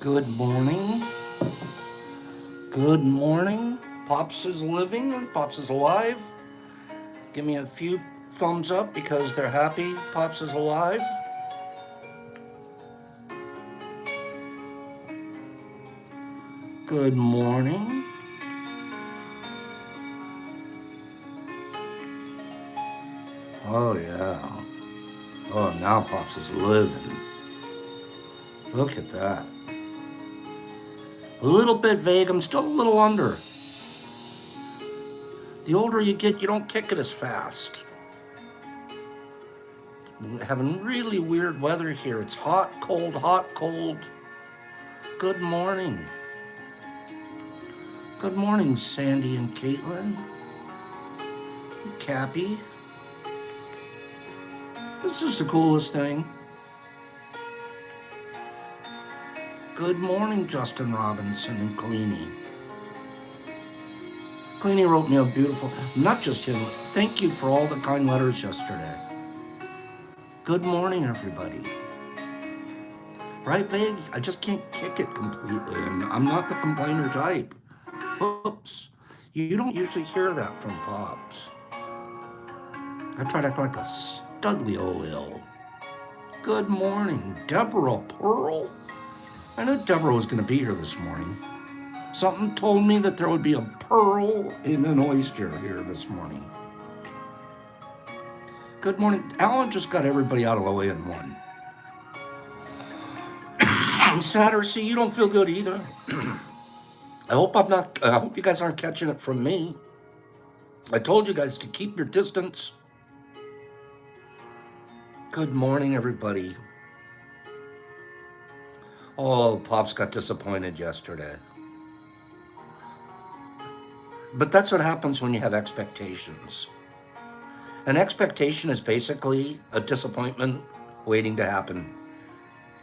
Good morning. Good morning. Pops is living. Pops is alive. Give me a few thumbs up because they're happy Pops is alive. Good morning. Oh, yeah. Oh, now Pops is living. Look at that. A little bit vague. I'm still a little under. The older you get, you don't kick it as fast. We're having really weird weather here. It's hot, cold, hot, cold. Good morning. Good morning, Sandy and Caitlin. Cappy. This is the coolest thing. Good morning, Justin Robinson and Cleany. Cleany wrote me a beautiful, not just him, thank you for all the kind letters yesterday. Good morning, everybody. Right, Vague? I just can't kick it completely, and I'm not the complainer type. Oops. You don't usually hear that from Pops. I try to act like a studly old ill. Good morning, Deborah Pearl. I knew Deborah was going to be here this morning. Something told me that there would be a pearl in an oyster here this morning. Good morning. Alan just got everybody out of the way in one. I'm sad to see you don't feel good either. I hope you guys aren't catching it from me. I told you guys to keep your distance. Good morning, everybody. Oh, Pops got disappointed yesterday. But that's what happens when you have expectations. An expectation is basically a disappointment waiting to happen.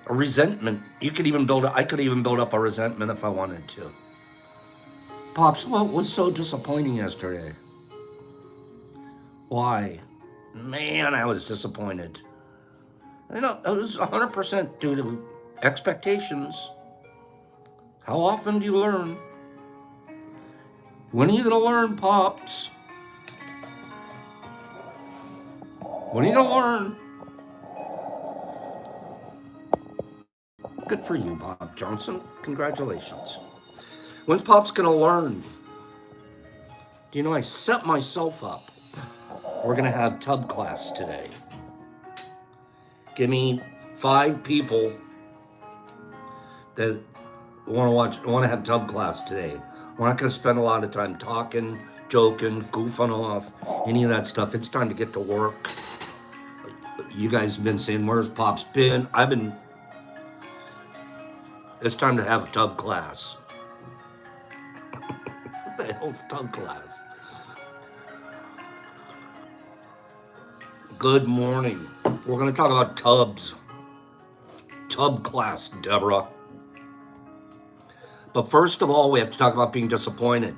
A resentment. I could even build up a resentment if I wanted to. Pops, what was so disappointing yesterday? Why? Man, I was disappointed. It was 100% due to expectations. How often do you learn? When are you going to learn, Pops? When are you going to learn? Good for you, Bob Johnson. Congratulations. When's Pop's going to learn? Do you know I set myself up? We're going to have tub class today. Give me 5 people that want to have tub class today. We're not going to spend a lot of time talking, joking, goofing off, any of that stuff. It's time to get to work. You guys have been saying, where's Pop's been? It's time to have a tub class. What the hell's tub class? Good morning. We're going to talk about tubs. Tub class, Deborah. But first of all, we have to talk about being disappointed.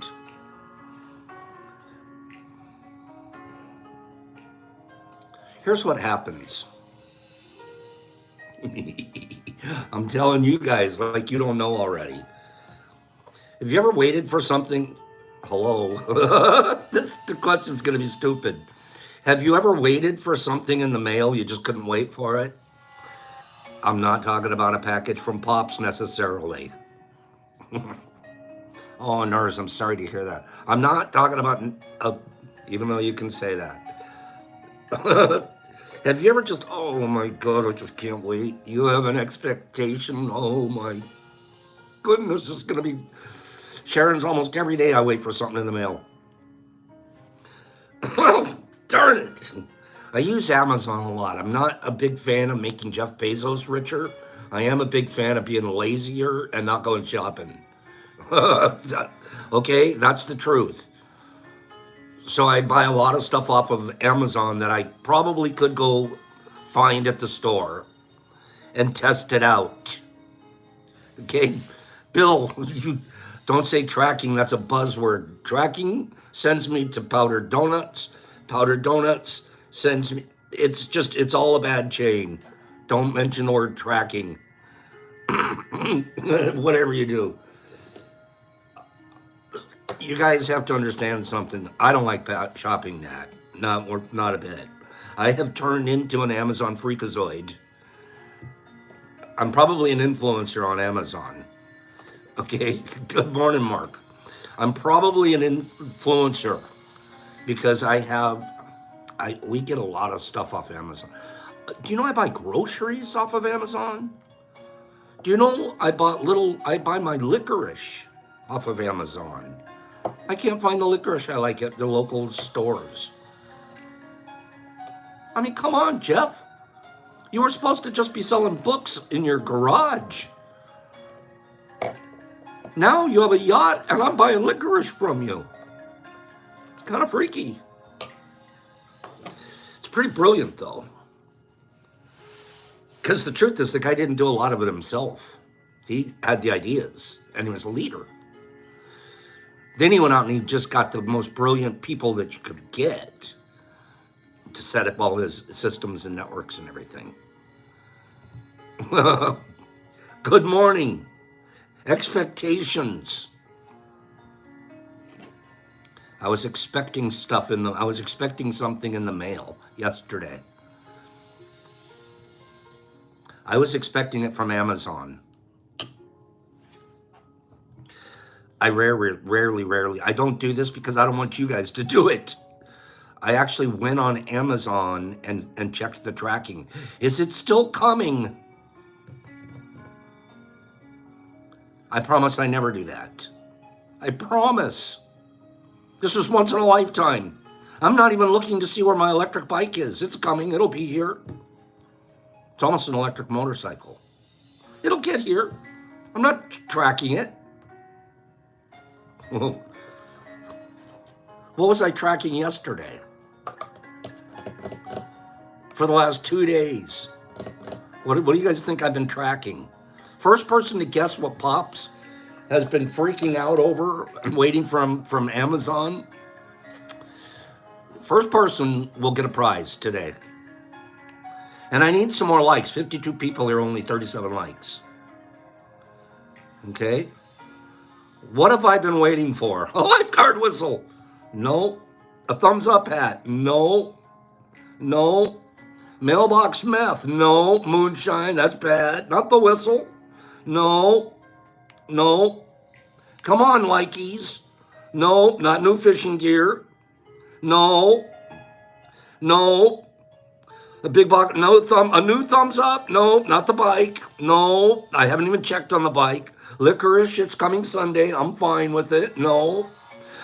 Here's what happens. I'm telling you guys like you don't know already. Have you ever waited for something? Hello. The question's going to be stupid. Have you ever waited for something in the mail, you just couldn't wait for it? I'm not talking about a package from Pops necessarily. Oh, nurse, I'm sorry to hear that. I'm not talking about, even though you can say that. Have you ever just, oh my God, I just can't wait. You have an expectation. Oh my goodness, it's going to be, Sharon's almost every day I wait for something in the mail. Darn it. I use Amazon a lot. I'm not a big fan of making Jeff Bezos richer. I am a big fan of being lazier and not going shopping. Okay, that's the truth. So I buy a lot of stuff off of Amazon that I probably could go find at the store and test it out. Okay, Bill, you don't say tracking, that's a buzzword. Tracking sends me to powdered donuts. Powdered donuts sends me, it's all a bad chain. Don't mention the word tracking. Whatever you do. You guys have to understand something. I don't like shopping that. Not a bit. I have turned into an Amazon freakazoid. I'm probably an influencer on Amazon. Okay. Good morning, Mark. I'm probably an influencer because we get a lot of stuff off Amazon. Do you know I buy groceries off of Amazon? Do you know I buy my licorice off of Amazon? I can't find the licorice I like at the local stores. I mean, come on, Jeff. You were supposed to just be selling books in your garage. Now you have a yacht and I'm buying licorice from you. It's kind of freaky. It's pretty brilliant, though. Because the truth is, the guy didn't do a lot of it himself. He had the ideas, and he was a leader. Then he went out and he just got the most brilliant people that you could get to set up all his systems and networks and everything. Good morning. Expectations. I was expecting something in the mail yesterday. I was expecting it from Amazon. I rarely, I don't do this because I don't want you guys to do it. I actually went on Amazon and checked the tracking. Is it still coming? I promise I never do that. I promise. This is once in a lifetime. I'm not even looking to see where my electric bike is. It's coming. It'll be here. It's almost an electric motorcycle. It'll get here. I'm not tracking it. What was I tracking yesterday? For the last 2 days. What do you guys think I've been tracking? First person to guess what Pops has been freaking out over and waiting from Amazon. First person will get a prize today. And I need some more likes. 52 people here, only 37 likes. Okay? What have I been waiting for? A lifeguard whistle. No. A thumbs up hat. No. No. Mailbox meth. No. Moonshine. That's bad. Not the whistle. No. No. Come on, likeys. No. Not new fishing gear. No. No. A big box. No a new thumbs up. No. Not the bike. No. I haven't even checked on the bike. Licorice, it's coming Sunday. I'm fine with it. No.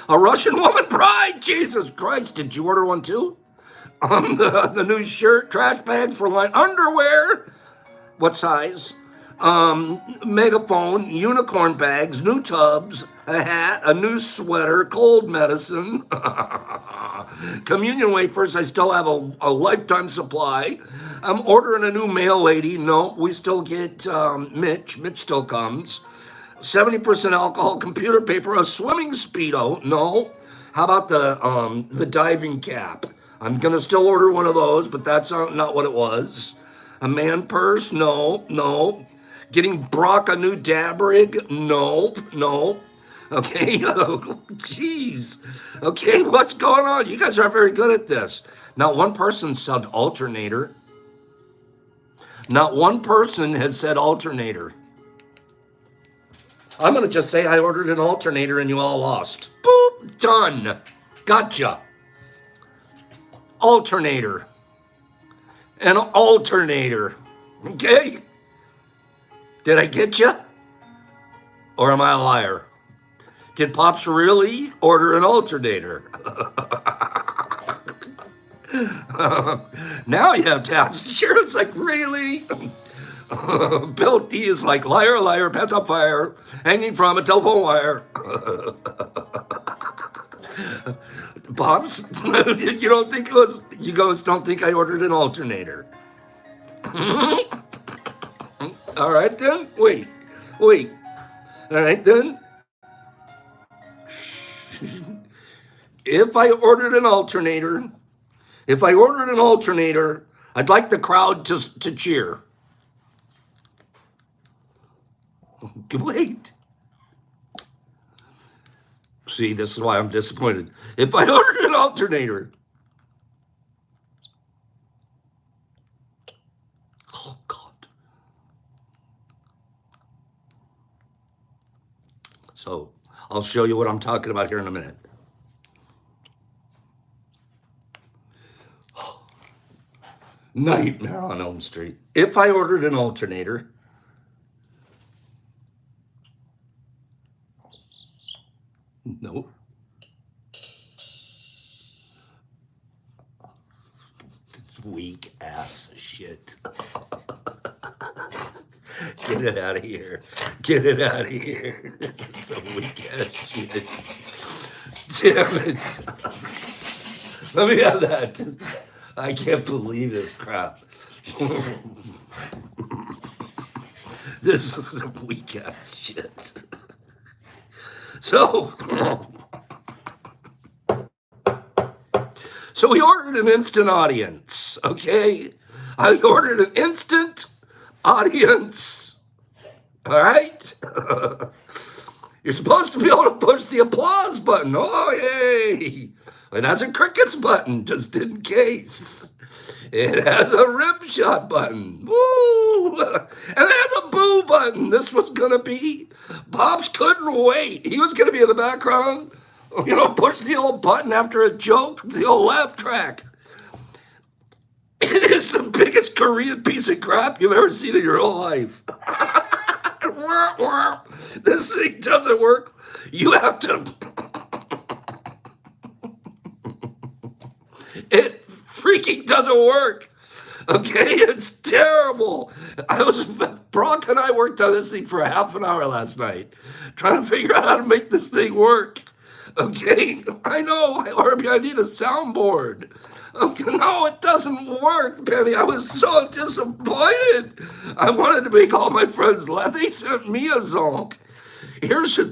A Russian woman bride. Jesus Christ. Did you order one too? The new shirt, trash bag for line, underwear. What size? Megaphone, unicorn bags, new tubs, a hat, a new sweater, cold medicine. Communion wafers, I still have a lifetime supply. I'm ordering a new mail lady. No, we still get Mitch. Mitch still comes. 70% alcohol, computer paper, a swimming Speedo. No. How about the diving cap? I'm going to still order one of those, but that's not what it was. A man purse? No, no. Getting Brock a new dab rig? No, no. Okay, jeez. Okay, what's going on? You guys aren't very good at this. Not one person said alternator. Not one person has said alternator. I'm going to just say I ordered an alternator and you all lost. Boop, done. Gotcha. Alternator. An alternator. Okay? Did I get you? Or am I a liar? Did Pops really order an alternator? Now you have to ask. Sharon's like, really? Bill D is like, liar, liar, pants on fire, hanging from a telephone wire. Pops, you don't think it was, you guys don't think I ordered an alternator? All right then, wait. All right then. If I ordered an alternator, I'd like the crowd to cheer. Wait. See, this is why I'm disappointed. If I ordered an alternator, oh God. So I'll show you what I'm talking about here in a minute. Nightmare on Elm Street. If I ordered an alternator, no. Weak ass shit. Get it out of here. Get it out of here. This is some weak ass shit. Damn it. Let me have that. I can't believe this crap. This is some weak ass shit. So we ordered an instant audience, okay? I ordered an instant audience, all right? You're supposed to be able to push the applause button. Oh, yay. It has a crickets button, just in case. It has a rim shot button. Woo! And it has a boo button. This was going to be, Pops couldn't wait. He was going to be in the background, push the old button after a joke, the old laugh track. It is the biggest Korean piece of crap you've ever seen in your whole life. This thing doesn't work. You have to... It freaking doesn't work. Okay, it's terrible. Brock and I worked on this thing for a half an hour last night, trying to figure out how to make this thing work. Okay, I know, Herbie, I need a soundboard. Okay, no, it doesn't work, Penny. I was so disappointed. I wanted to make all my friends laugh. They sent me a zonk.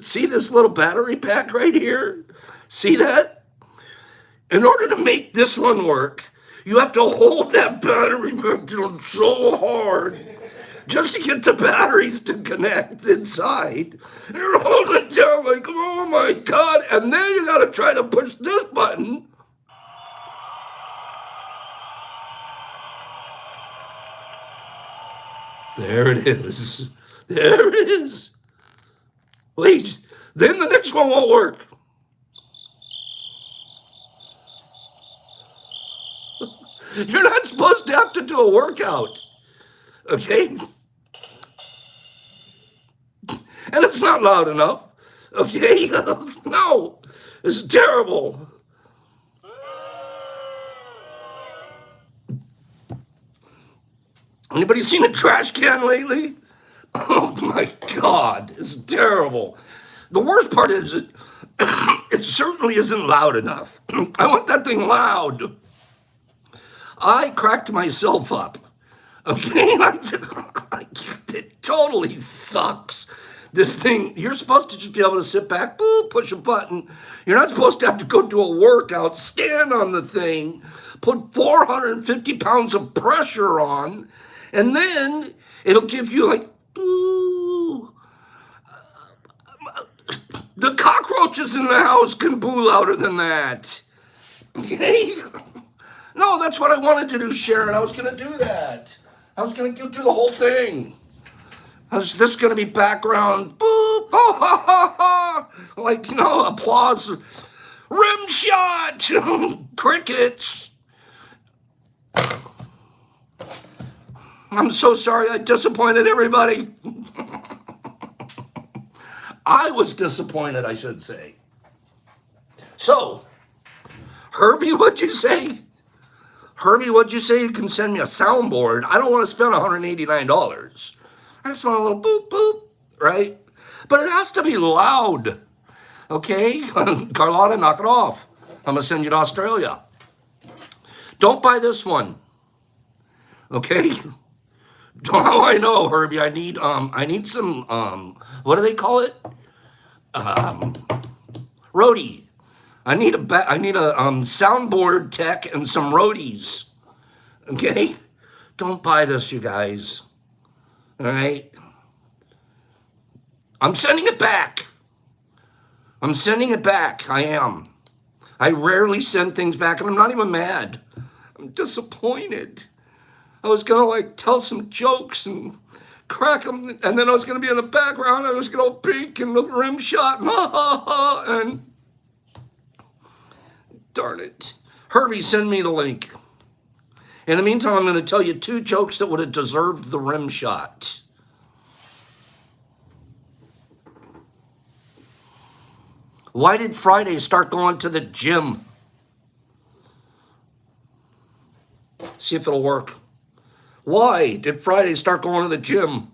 See this little battery pack right here? See that? In order to make this one work, you have to hold that battery pack down so hard just to get the batteries to connect inside. You're holding it down like, oh my God. And then you got to try to push this button. There it is. There it is. Wait, then the next one won't work. You're not supposed to have to do a workout, okay? And it's not loud enough, okay? No, it's terrible. Anybody seen a trash can lately? Oh my God, it's terrible. The worst part is it certainly isn't loud enough. I want that thing loud. I cracked myself up. Okay, it totally sucks. This thing, you're supposed to just be able to sit back, boop, push a button. You're not supposed to have to go do a workout, stand on the thing, put 450 pounds of pressure on, and then it'll give you like, boo. The cockroaches in the house can boo louder than that. Okay? No, that's what I wanted to do, Sharon. I was going to do that. I was going to do the whole thing. Is this going to be background? Boop. Oh, ha, ha, ha. Like, applause. Rim shot. Crickets. I'm so sorry I disappointed everybody. I was disappointed, I should say. So, Herbie, what'd you say? Herbie, what'd you say? You can send me a soundboard. I don't want to spend $189. I just want a little boop, boop, right? But it has to be loud, okay? Carlotta, knock it off. I'm going to send you to Australia. Don't buy this one, okay? How I know, Herbie? I need some, what do they call it? Roadie. I need a soundboard tech and some roadies. Okay? Don't buy this, you guys. All right? I'm sending it back. I'm sending it back. I am. I rarely send things back, and I'm not even mad. I'm disappointed. I was gonna like tell some jokes and crack them, and then I was gonna be in the background. I was gonna peek and the rim shot, and ha ha ha, and darn it. Herbie, send me the link. In the meantime, I'm gonna tell you 2 jokes that would have deserved the rim shot. Why did Friday start going to the gym? See if it'll work. Why did Friday start going to the gym?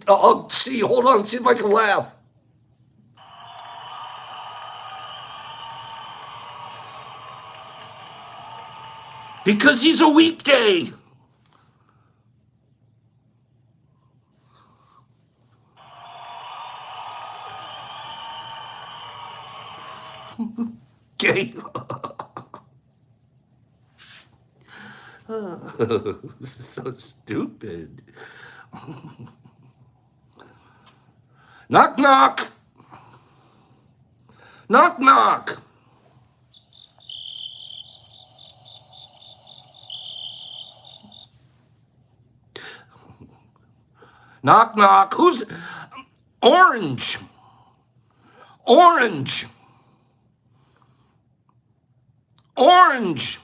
I'll see. Hold on. See if I can laugh. Because he's a weekday. Okay. This is so stupid. Knock, knock. Knock, knock. Knock, knock. Who's orange? Orange. Orange.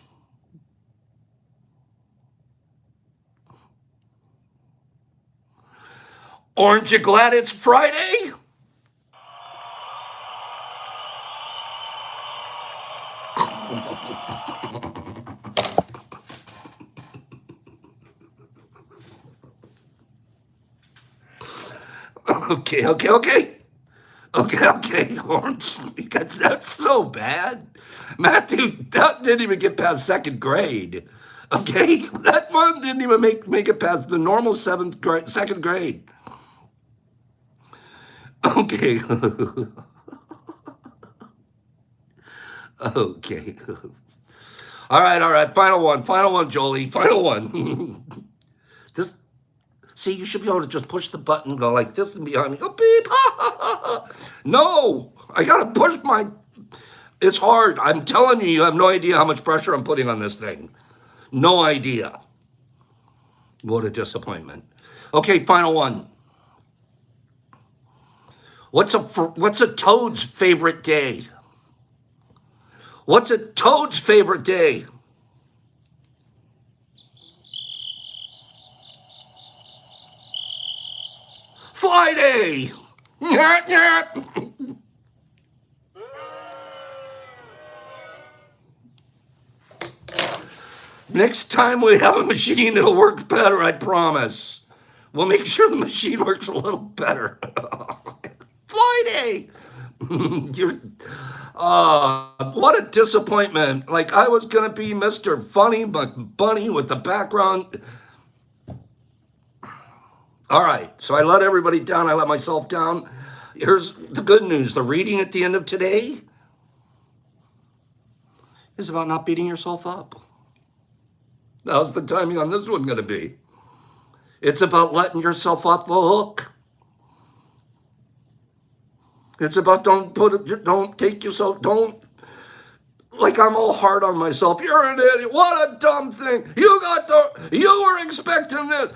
Aren't you glad it's Friday? Okay. Orange, because that's so bad. Matthew, that didn't even get past 2nd grade. Okay, that one didn't even make it past the normal 7th grade, 2nd grade. Okay. Okay. All right. Final one, Jolie. Final one. This. See, you should be able to just push the button, and go like this, and behind me, go beep. No, I gotta push my. It's hard. I'm telling you, you have no idea how much pressure I'm putting on this thing. No idea. What a disappointment. Okay, final one. What's a toad's favorite day? What's a toad's favorite day? Friday. Next time we have a machine, it'll work better, I promise. We'll make sure the machine works a little better. Friday. What a disappointment. Like, I was going to be Mr. Funny Bunny with the background. All right, so I let everybody down. I let myself down. Here's the good news. The reading at the end of today is about not beating yourself up. How's the timing on this one going to be? It's about letting yourself off the hook. It's about don't take yourself, like I'm all hard on myself. You're an idiot. What a dumb thing. You were expecting this.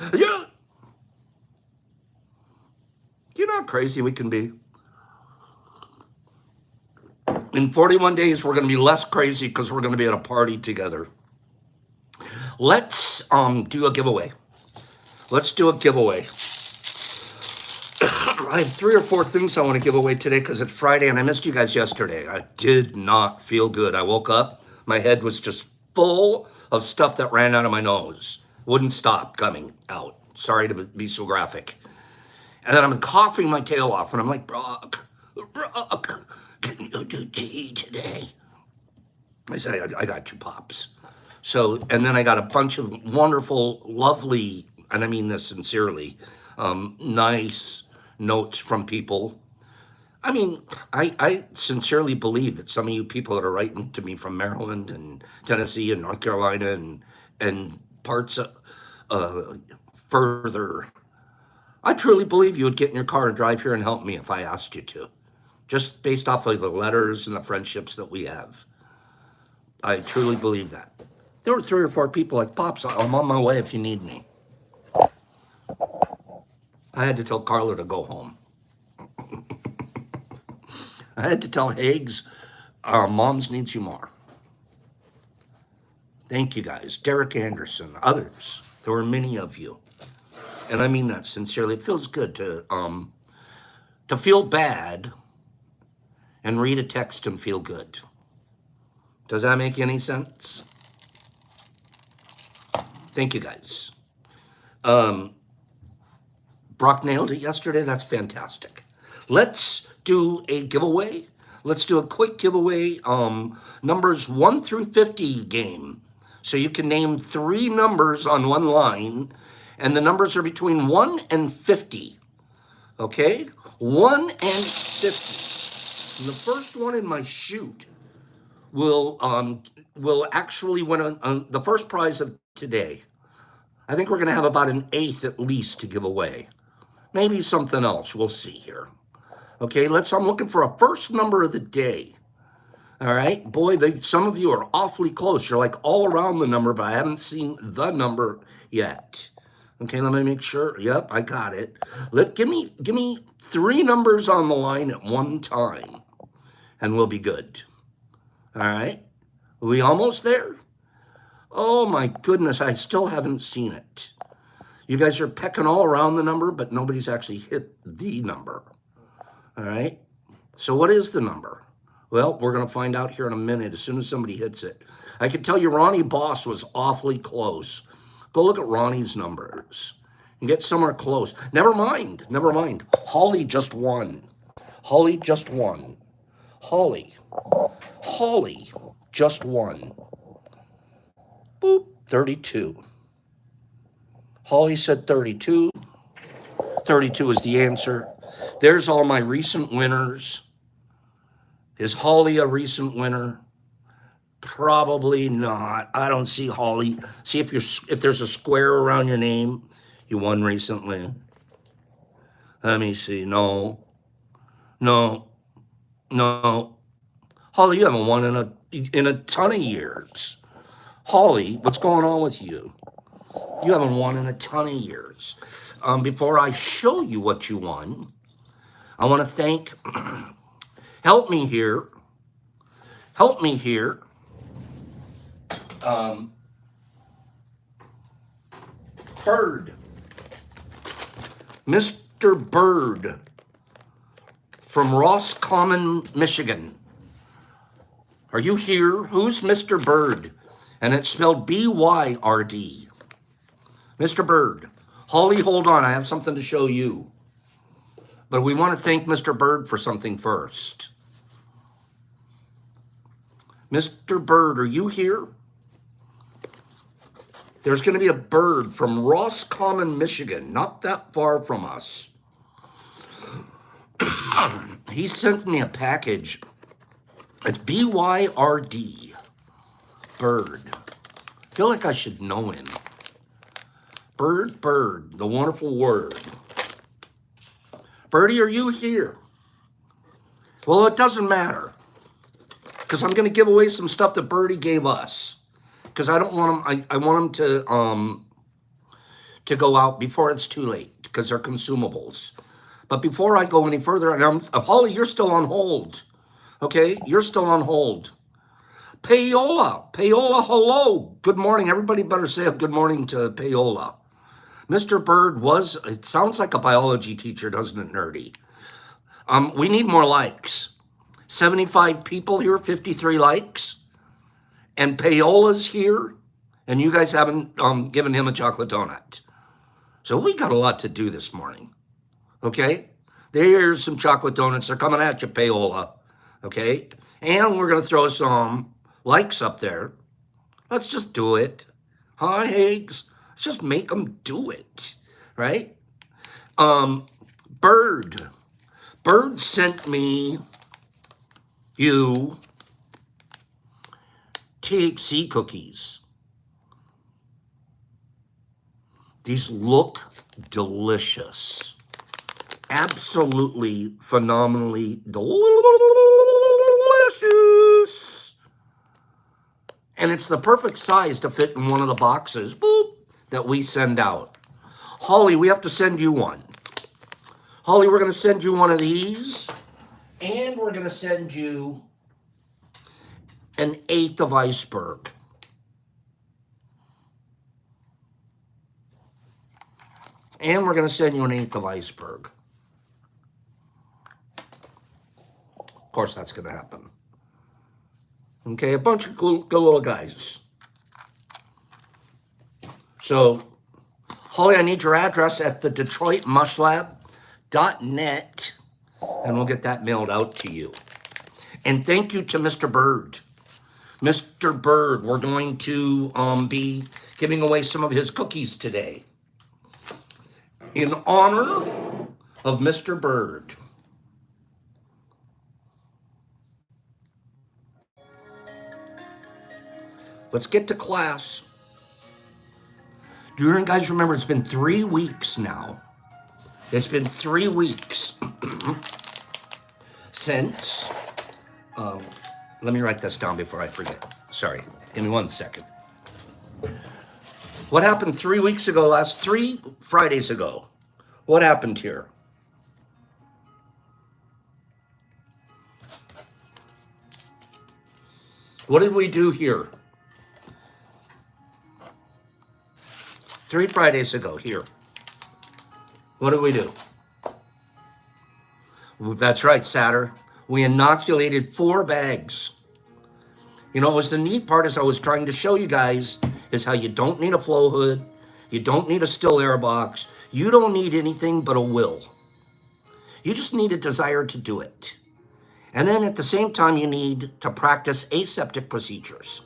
You know how crazy we can be? In 41 days, we're going to be less crazy because we're going to be at a party together. Let's do a giveaway. Let's do a giveaway. I have 3 or 4 things I want to give away today because it's Friday and I missed you guys yesterday. I did not feel good. I woke up, my head was just full of stuff that ran out of my nose. Wouldn't stop coming out. Sorry to be so graphic. And then I'm coughing my tail off and I'm like, Brock, can you do tea today? I said, I got you, Pops. So, and then I got a bunch of wonderful, lovely, and I mean this sincerely, nice notes from people. I mean, I sincerely believe that some of you people that are writing to me from Maryland and Tennessee and North Carolina and parts further, I truly believe you would get in your car and drive here and help me if I asked you to. Just based off of the letters and the friendships that we have. I truly believe that. There were 3 or 4 people like, Pops, I'm on my way if you need me. I had to tell Carla to go home. I had to tell Higgs, Moms needs you more. Thank you guys. Derek Anderson, others. There were many of you. And I mean that sincerely. It feels good to feel bad and read a text and feel good. Does that make any sense? Thank you guys. Brock nailed it yesterday. That's fantastic. Let's do a giveaway. Let's do a quick giveaway. Numbers 1 through 50 game. So you can name 3 numbers on one line, and the numbers are between 1 and 50. Okay? 1 and 50. And the first one in my chute will actually win the first prize of today. I think we're going to have about an 1/8 at least to give away. Maybe something else. We'll see here. Okay, I'm looking for a first number of the day. All right, boy, some of you are awfully close. You're like all around the number, but I haven't seen the number yet. Okay, let me make sure. Yep, I got it. Give me 3 numbers on the line at one time, and we'll be good. All right, are we almost there? Oh my goodness, I still haven't seen it. You guys are pecking all around the number, but nobody's actually hit the number. All right, so what is the number? Well, we're going to find out here in a minute as soon as somebody hits it. I can tell you Ronnie Boss was awfully close. Go look at Ronnie's numbers and get somewhere close. Never mind. Holly just won. Holly just won. Holly just won. Boop, 32. Holly said 32. 32 is the answer. There's all my recent winners. Is Holly a recent winner? Probably not. I don't see Holly. See if there's a square around your name. You won recently. Let me see. No. Holly, you haven't won in a ton of years. Holly, what's going on with you? You haven't won in a ton of years. Before I show you what you won, I want to thank. Help me here. Bird. Mr. Bird from Roscommon, Michigan. Are you here? Who's Mr. Bird? And it's spelled B-Y-R-D. Mr. Bird. Holly, hold on. I have something to show you. But we want to thank Mr. Bird for something first. Mr. Bird, are you here? There's going to be a bird from Roscommon, Michigan, not that far from us. He sent me a package. It's B-Y-R-D. Bird. I feel like I should know him. Bird, the wonderful word. Birdie, are you here? Well, it doesn't matter, because I'm going to give away some stuff that Birdie gave us, because I don't want them. I want them to go out before it's too late, because they're consumables. But before I go any further, and Holly, you're still on hold. Okay, you're still on hold. Payola, hello. Good morning. Everybody better say a good morning to Payola. Mr. Bird it sounds like a biology teacher, doesn't it, Nerdy? We need more likes. 75 people here, 53 likes. And Payola's here, and you guys haven't given him a chocolate donut. So we got a lot to do this morning, okay? There's some chocolate donuts. They're coming at you, Payola, okay? And we're going to throw some likes up there. Let's just do it. Hi, Higgs. Let's just make them do it, right? Bird sent me you THC cookies. These look delicious. Absolutely phenomenally delicious. And it's the perfect size to fit in one of the boxes, boop, that we send out. Holly, we have to send you one. Holly, we're going to send you one of these, and we're going to send you an 1/8 of iceberg. And we're going to send you an 1/8 of iceberg. Of course, that's going to happen. Okay, a bunch of good little guys. So, Holly, I need your address at the DetroitMushLab.net, and we'll get that mailed out to you. And thank you to Mr. Bird. Mr. Bird, we're going to be giving away some of his cookies today in honor of Mr. Bird. Let's get to class. Do you guys remember it's been 3 weeks now? It's been 3 weeks since, let me write this down before I forget. Sorry, give me 1 second. What happened 3 weeks ago, 3 Fridays ago? What happened here? What did we do here? 3 Fridays ago here. What did we do? Well, that's right, Saturn. We inoculated 4 bags. You know, what was the neat part is I was trying to show you guys is how you don't need a flow hood. You don't need a still air box. You don't need anything but a will. You just need a desire to do it. And then at the same time, you need to practice aseptic procedures.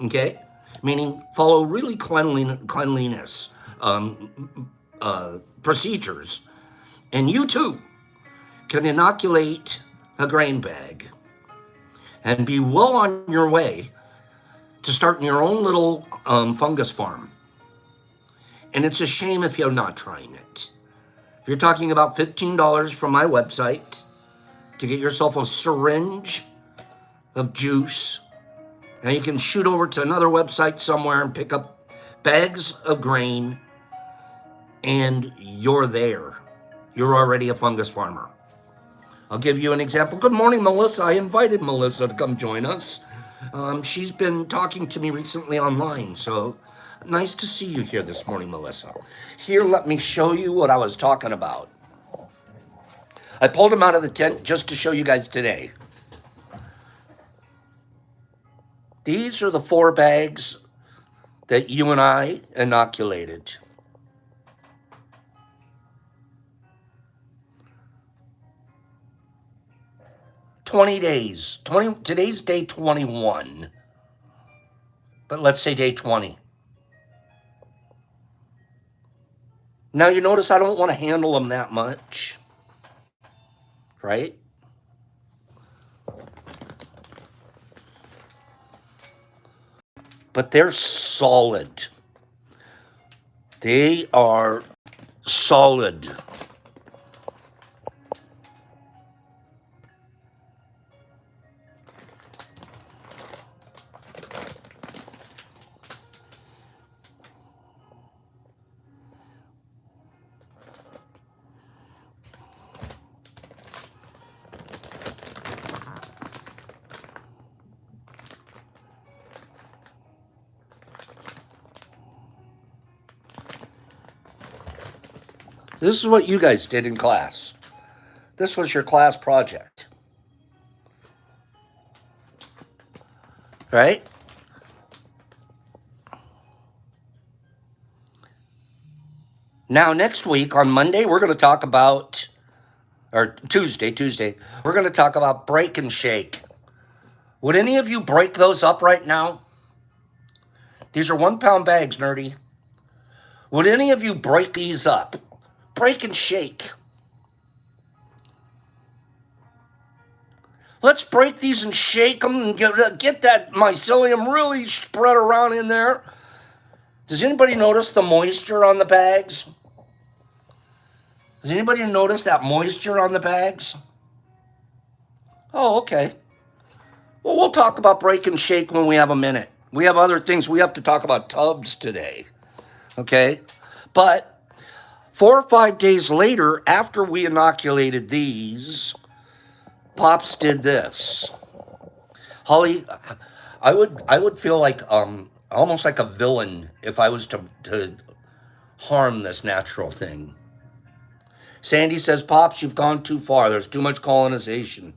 Okay? Meaning follow really cleanliness procedures. And you too can inoculate a grain bag and be well on your way to starting your own little fungus farm. And it's a shame if you're not trying it. You're talking about $15 from my website to get yourself a syringe of juice. Now you can shoot over to another website somewhere and pick up bags of grain, and you're there. You're already a fungus farmer. I'll give you an example. Good morning, Melissa. I invited Melissa to come join us. She's been talking to me recently online, so nice to see you here this morning, Melissa. Here, let me show you what I was talking about. I pulled them out of the tent just to show you guys today. These are the 4 bags that you and I inoculated. days. Today's day 21. But let's say day 20. Now you notice I don't want to handle them that much. Right? But they're solid. They are solid. This is what you guys did in class. This was your class project. Right? Now, next week on Monday, we're going to talk about, or Tuesday, we're going to talk about break and shake. Would any of you break those up right now? These are 1-pound bags, nerdy. Would any of you break these up? Break and shake. Let's break these and shake them and get that mycelium really spread around in there. Does anybody notice the moisture on the bags? Does anybody notice that moisture on the bags? Oh, okay. Well, we'll talk about break and shake when we have a minute. We have other things. We have to talk about tubs today. Okay? But 4 or 5 days later, after we inoculated these, Pops did this. Holly, I would feel like almost like a villain if I was to harm this natural thing. Sandy says, Pops, you've gone too far. There's too much colonization.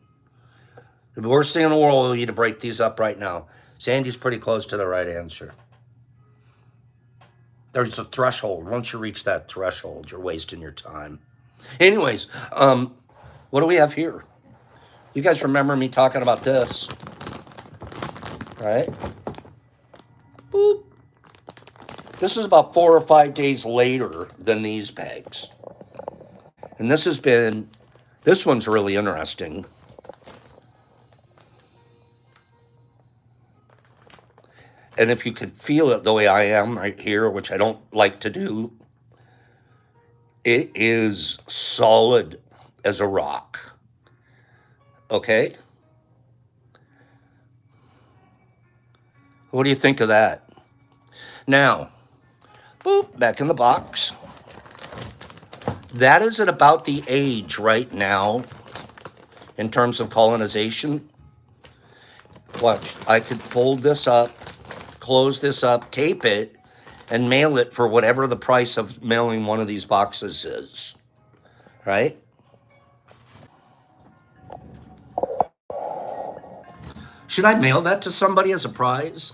The worst thing in the world would be to break these up right now. Sandy's pretty close to the right answer. There's a threshold. Once you reach that threshold, you're wasting your time. Anyways, what do we have here? You guys remember me talking about this, right? Boop. This is about 4 or 5 days later than these bags. And this one's really interesting. And if you could feel it the way I am right here, which I don't like to do, it is solid as a rock. Okay? What do you think of that? Now, boop, back in the box. That is at about the age right now in terms of colonization. Watch, I could fold this up, close this up, tape it, and mail it for whatever the price of mailing one of these boxes is, right? Should I mail that to somebody as a prize?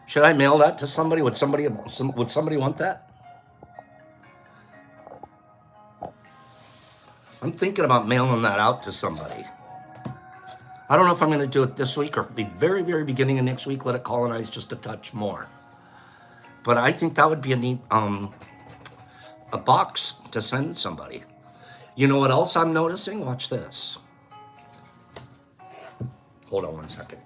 Should I mail that to somebody? Would somebody want that? I'm thinking about mailing that out to somebody. I don't know if I'm going to do it this week or the very, very beginning of next week, let it colonize just a touch more. But I think that would be a neat a box to send somebody. You know what else I'm noticing? Watch this. Hold on 1 second.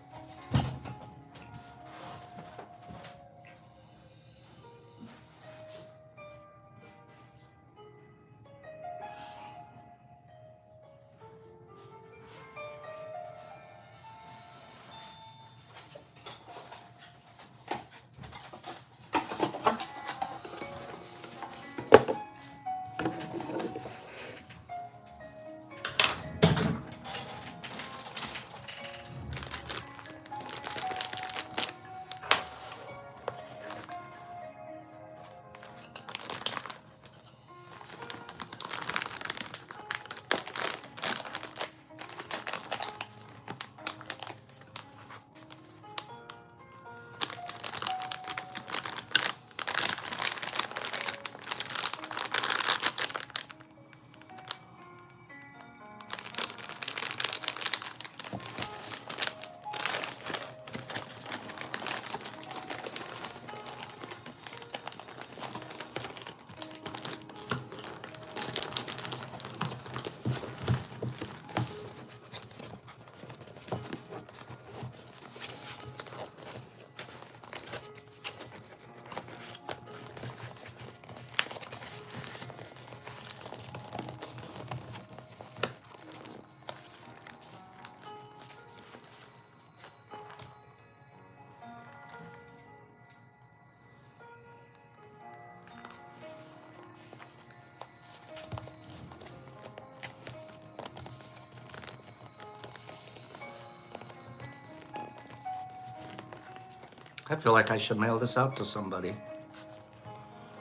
I feel like I should mail this out to somebody.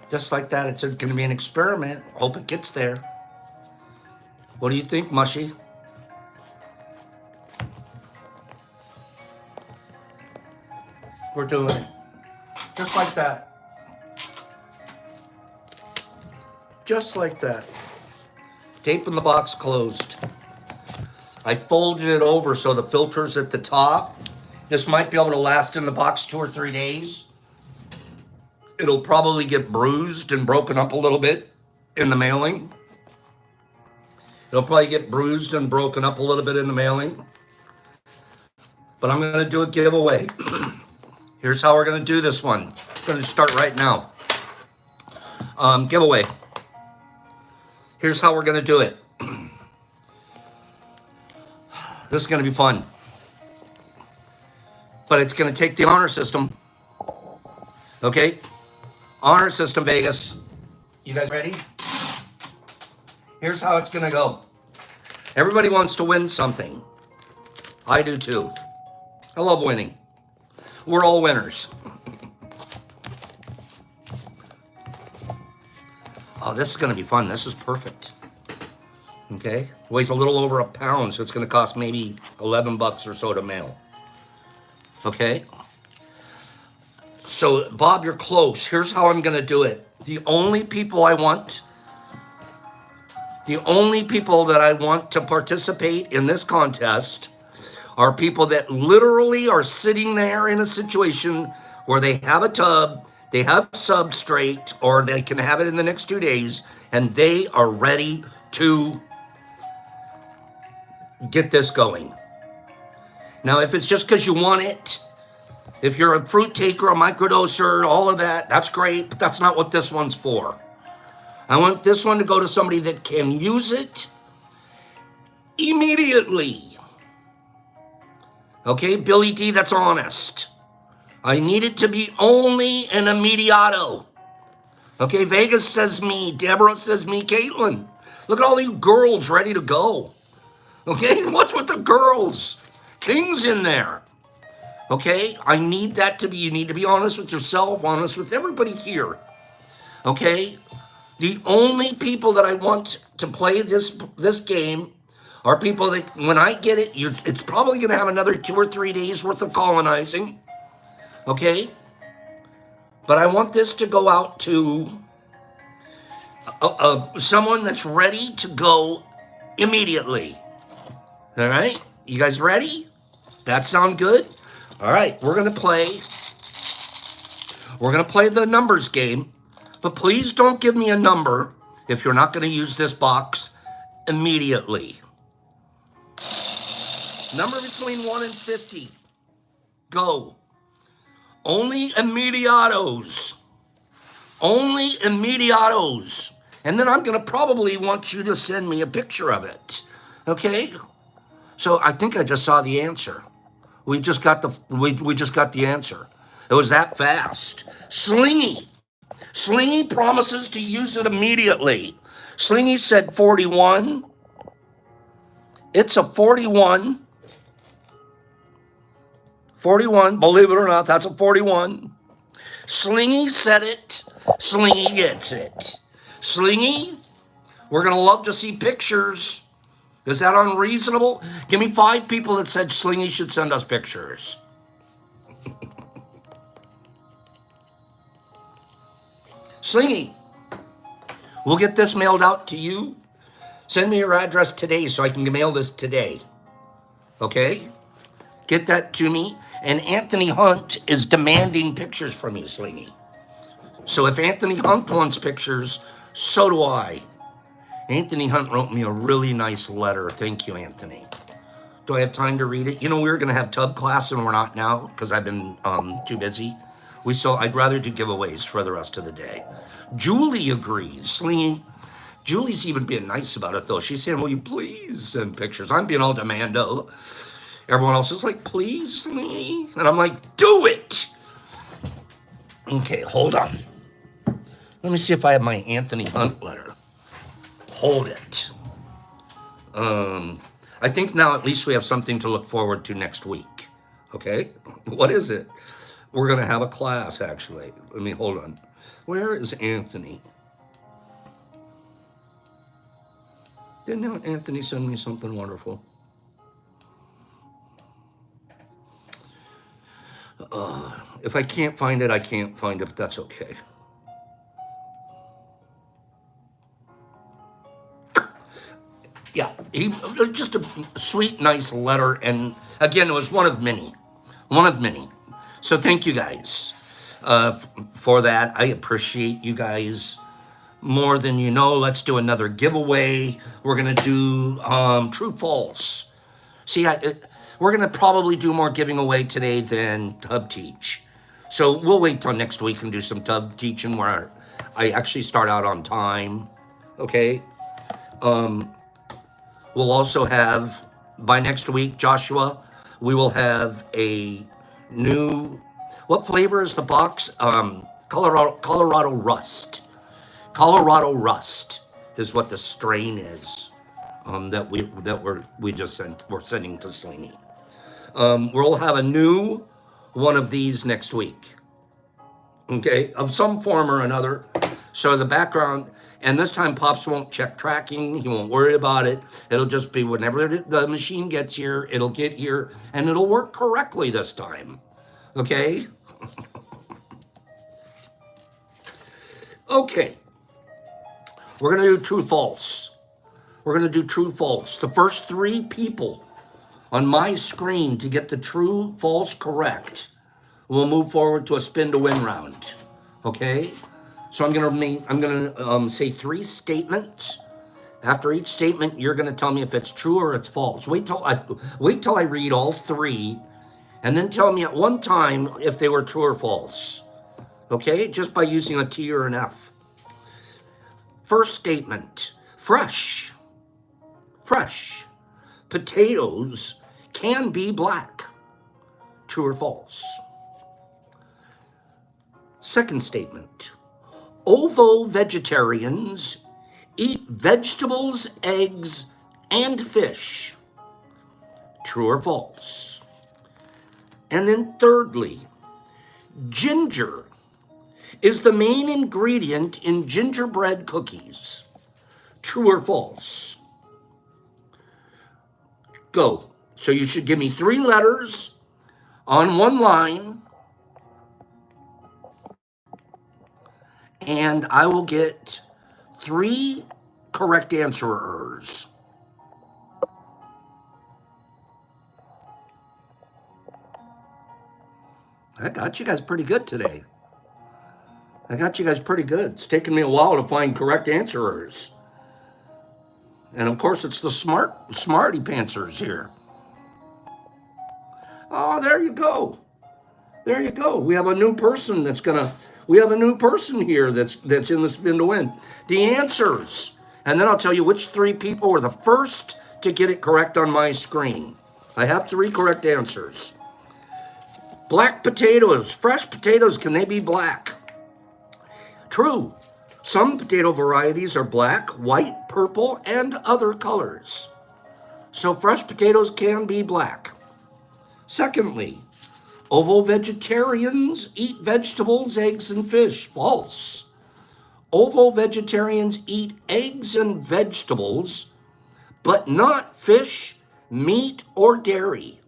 Just like that, it's going to be an experiment. Hope it gets there. What do you think, Mushy? We're doing it. Just like that. Just like that. Taping the box closed. I folded it over so the filter's at the top. This might be able to last in the box 2 or 3 days. It'll probably get bruised and broken up a little bit in the mailing. It'll probably get bruised and broken up a little bit in the mailing. But I'm going to do a giveaway. Here's how we're going to do this one. I'm going to start right now. Giveaway. Here's how we're going to do it. This is going to be fun. But it's going to take the honor system. Okay? Honor system, Vegas. You guys ready? Here's how it's going to go. Everybody wants to win something. I do too. I love winning. We're all winners. Oh, this is going to be fun. This is perfect. Okay? Weighs a little over a pound, so it's going to cost maybe $11 or so to mail. Okay? So, Bob, you're close. Here's how I'm going to do it. The only people that I want to participate in this contest are people that literally are sitting there in a situation where they have a tub, they have substrate, or they can have it in the next 2 days, and they are ready to get this going. Now, if it's just because you want it, if you're a fruit taker, a microdoser, all of that, that's great, but that's not what this one's for. I want this one to go to somebody that can use it immediately. Okay, Billy D, that's honest. I need it to be only an immediato. Okay, Vegas says me, Deborah says me, Caitlin. Look at all you girls ready to go. Okay, what's with the girls? King's in there. Okay, I need that to be, you need to be honest with yourself, honest with everybody here. Okay, the only people that I want to play this game are people that, when I get it, it's probably going to have another 2 or 3 days worth of colonizing. Okay, but I want this to go out to someone that's ready to go immediately. All right, you guys ready? That sound good? All right, we're gonna play the numbers game, but please don't give me a number if you're not gonna use this box immediately. Number between 1 and 50. Go. Only immediatos. Only immediatos. And then I'm gonna probably want you to send me a picture of it. Okay? So I think I just saw the answer. We just got the answer. It was that fast. Slingy. Slingy promises to use it immediately. Slingy said 41. It's a 41. 41, believe it or not, that's a 41. Slingy said it. Slingy gets it. Slingy, we're going to love to see pictures. Is that unreasonable? Give me 5 people that said Slingy should send us pictures. Slingy, we'll get this mailed out to you. Send me your address today so I can mail this today. Okay? Get that to me. And Anthony Hunt is demanding pictures from you, Slingy. So if Anthony Hunt wants pictures, so do I. Anthony Hunt wrote me a really nice letter. Thank you, Anthony. Do I have time to read it? You know, we were going to have tub class and we're not now because I've been too busy. I'd rather do giveaways for the rest of the day. Julie agrees. Slingy. Julie's even being nice about it, though. She's saying, will you please send pictures? I'm being all demando. Everyone else is like, please, Slingy. And I'm like, do it. Okay, hold on. Let me see if I have my Anthony Hunt letter. Hold it. I think now at least we have something to look forward to next week. Okay? What is it? We're going to have a class, actually. Let me hold on. Where is Anthony? Didn't Anthony send me something wonderful? If I can't find it, I can't find it, but that's okay. Yeah, just a sweet, nice letter, and again, it was one of many. So thank you guys for that. I appreciate you guys more than you know. Let's do another giveaway. We're gonna do true, false. See, we're gonna probably do more giving away today than tub teach. So we'll wait till next week and do some tub teaching where I actually start out on time. Okay. We'll also have, by next week, Joshua, we will have a new, what flavor is the box? Colorado Rust. Colorado Rust is what the strain is we're sending to Slaney. We'll have a new one of these next week. Okay, of some form or another. So the background, and this time Pops won't check tracking. He won't worry about it. It'll just be whenever the machine gets here, it'll get here, and it'll work correctly this time. Okay? Okay. We're going to do true false. We're going to do true false. The first 3 people on my screen to get the true false correct, we'll move forward to a spin to win round. Okay? So I'm gonna say 3 statements. After each statement, you're gonna tell me if it's true or it's false. Wait till I read all 3, and then tell me at one time if they were true or false. Okay? Just by using a T or an F. First statement: fresh. Fresh potatoes can be black. True or false? Second statement: ovo-vegetarians eat vegetables, eggs, and fish. True or false? And then thirdly, ginger is the main ingredient in gingerbread cookies. True or false? Go. So you should give me 3 letters on one line, and I will get 3 correct answerers. I got you guys pretty good today. It's taken me a while to find correct answerers. And of course, it's the smarty pantsers here. Oh, there you go. We have a new person here that's in the spin to win. The answers. And then I'll tell you which 3 people were the first to get it correct on my screen. I have 3 correct answers. Black potatoes, fresh potatoes, can they be black? True. Some potato varieties are black, white, purple, and other colors. So fresh potatoes can be black. Secondly, ovo-vegetarians eat vegetables, eggs, and fish. False. Ovo-vegetarians eat eggs and vegetables, but not fish, meat, or dairy.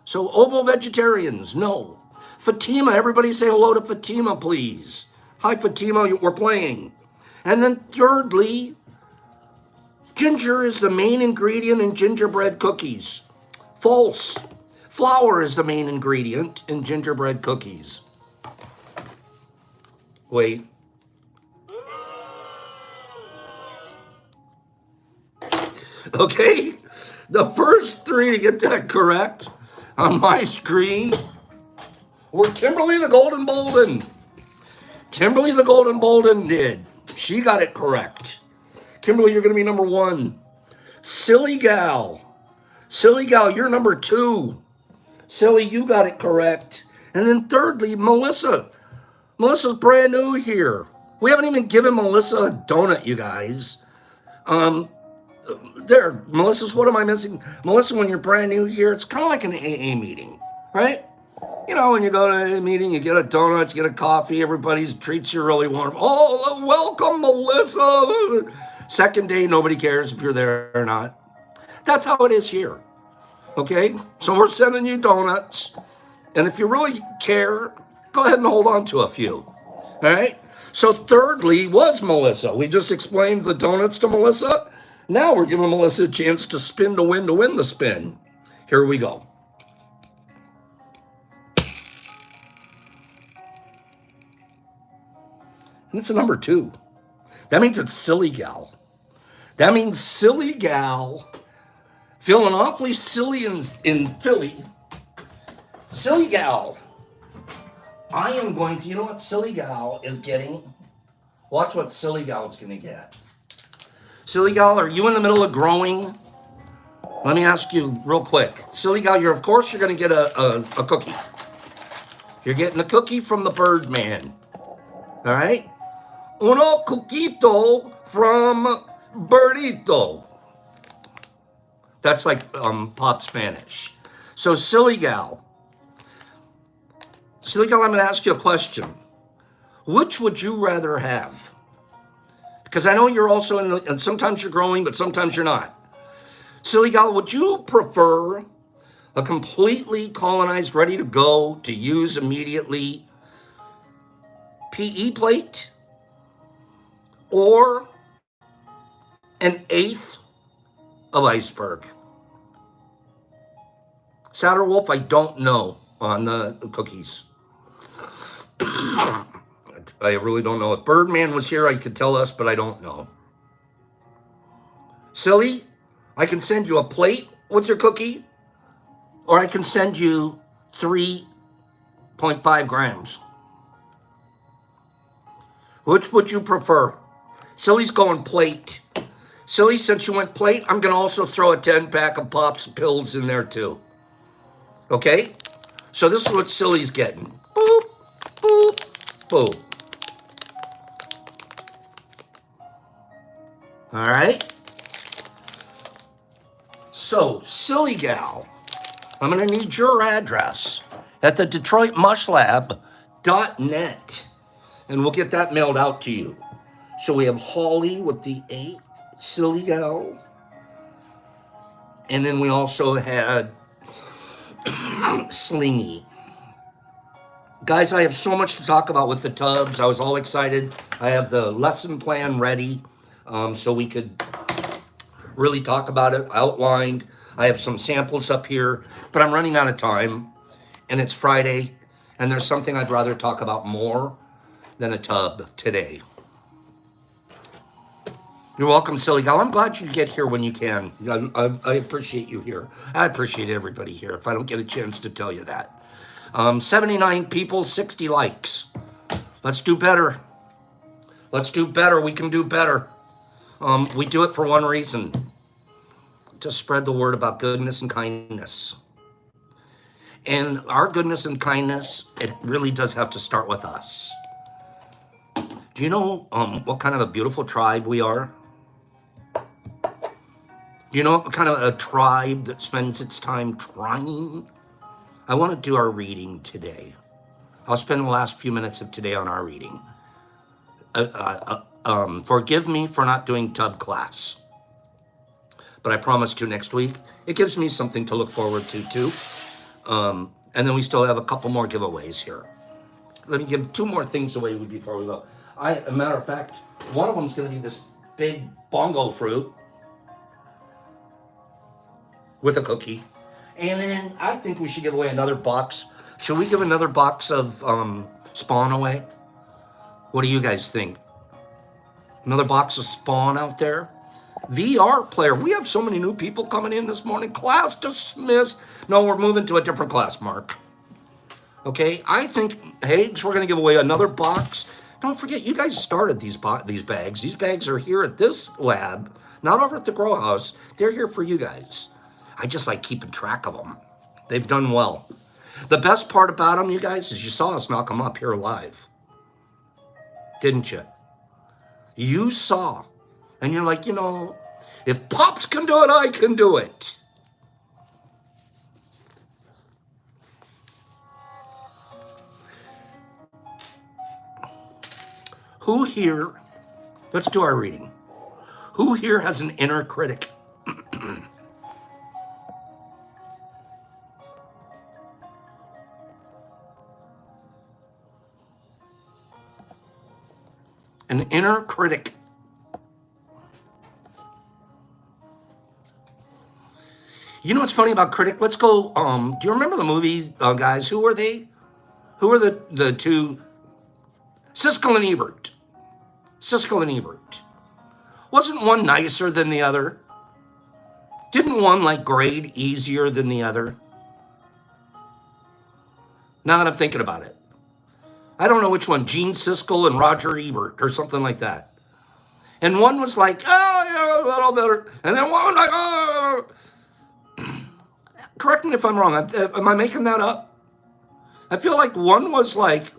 So ovo-vegetarians, no. Fatima, everybody say hello to Fatima, please. Hi, Fatima, we're playing. And then thirdly, ginger is the main ingredient in gingerbread cookies. False. Flour is the main ingredient in gingerbread cookies. Wait. Okay, the first 3 to get that correct on my screen were Kimberly the Golden Bolden. Kimberly the Golden Bolden did. She got it correct. Kimberly, you're going to be number 1. Silly Gal, you're number 2. Silly, you got it correct. And then thirdly, Melissa. Melissa's brand new here. We haven't even given Melissa a donut, you guys. There, Melissa's, what am I missing? Melissa, when you're brand new here, it's kind of like an AA meeting, right? You know, when you go to a meeting, you get a donut, you get a coffee, everybody treats you really wonderful. Oh, welcome, Melissa. Second day, nobody cares if you're there or not. That's how it is here, okay? So we're sending you donuts, and if you really care, go ahead and hold on to a few, all right? So thirdly was Melissa. We just explained the donuts to Melissa. Now we're giving Melissa a chance to spin to win the spin. Here we go. And it's a number 2. That means it's Silly Gal. That means Silly Gal, feeling awfully silly in Philly. Silly Gal. I am going to, you know what Silly Gal is getting? Watch what Silly Gal is going to get. Silly gal, are you in the middle of growing? Let me ask you real quick. Silly gal, of course you're going to get a cookie. You're getting a cookie from the Birdman. All right? Uno coquito from Birdito. That's like pop Spanish. So silly gal, I'm going to ask you a question. Which would you rather have? Because I know you're also and sometimes you're growing, but sometimes you're not. Silly gal, would you prefer a completely colonized, ready to go, to use immediately PE plate, or an eighth of iceberg? Satter Wolf, I don't know on the cookies. I really don't know. If Birdman was here, I could tell us, but I don't know. Silly, I can send you a plate with your cookie, or I can send you 3.5 grams. Which would you prefer? Silly's going plate. Silly, since you went plate, I'm going to also throw a 10-pack of Pops pills in there too. Okay? So this is what Silly's getting. Boop, boop, boop. All right? So, Silly gal, I'm going to need your address at the DetroitMushLab.net, and we'll get that mailed out to you. So we have Holly with the 8th, Silly gal, and then we also had Slingy. Guys, I have so much to talk about with the tubs. I was all excited. I have the lesson plan ready, so we could really talk about it, outlined. I have some samples up here, but I'm running out of time, and it's Friday, and there's something I'd rather talk about more than a tub today. You're welcome, Silly gal. I'm glad you get here when you can. I appreciate you here. I appreciate everybody here, if I don't get a chance to tell you that. 79 people, 60 likes. Let's do better. Let's do better. We can do better. We do it for one reason: to spread the word about goodness and kindness. And our goodness and kindness, it really does have to start with us. Do you know what kind of a beautiful tribe we are? Do you know what kind of a tribe that spends its time trying? I want to do our reading today. I'll spend the last few minutes of today on our reading. Forgive me for not doing tub class, but I promise to next week. It gives me something to look forward to too. And then we still have a couple more giveaways here. Let me give 2 more things away before we go. As a matter of fact, one of them is going to be this big bongo fruit with a cookie. And then I think we should give away another box. Should we give another box of Spawn away? What do you guys think? Another box of Spawn out there? VR player. We have so many new people coming in this morning. Class dismissed. No, we're moving to a different class, Mark. Okay, I think, Hags, we're going to give away another box. Don't forget, you guys started these bags. These bags are here at this lab, not over at the grow house. They're here for you guys. I just like keeping track of them. They've done well. The best part about them, you guys, is you saw us knock them up here live. Didn't you? You saw. And you're like, if Pops can do it, I can do it. Who here, let's do our reading. Who here has an inner critic? An inner critic. You know what's funny about critic? Let's go, do you remember the movie, guys? Who were they? Who were the two? Siskel and Ebert. Siskel and Ebert. Wasn't one nicer than the other? Didn't one grade easier than the other? Now that I'm thinking about it. I don't know which one, Gene Siskel and Roger Ebert or something like that. And one was like, oh, yeah, a little better. And then one was like, oh. Correct me if I'm wrong. Am I making that up? I feel like one was like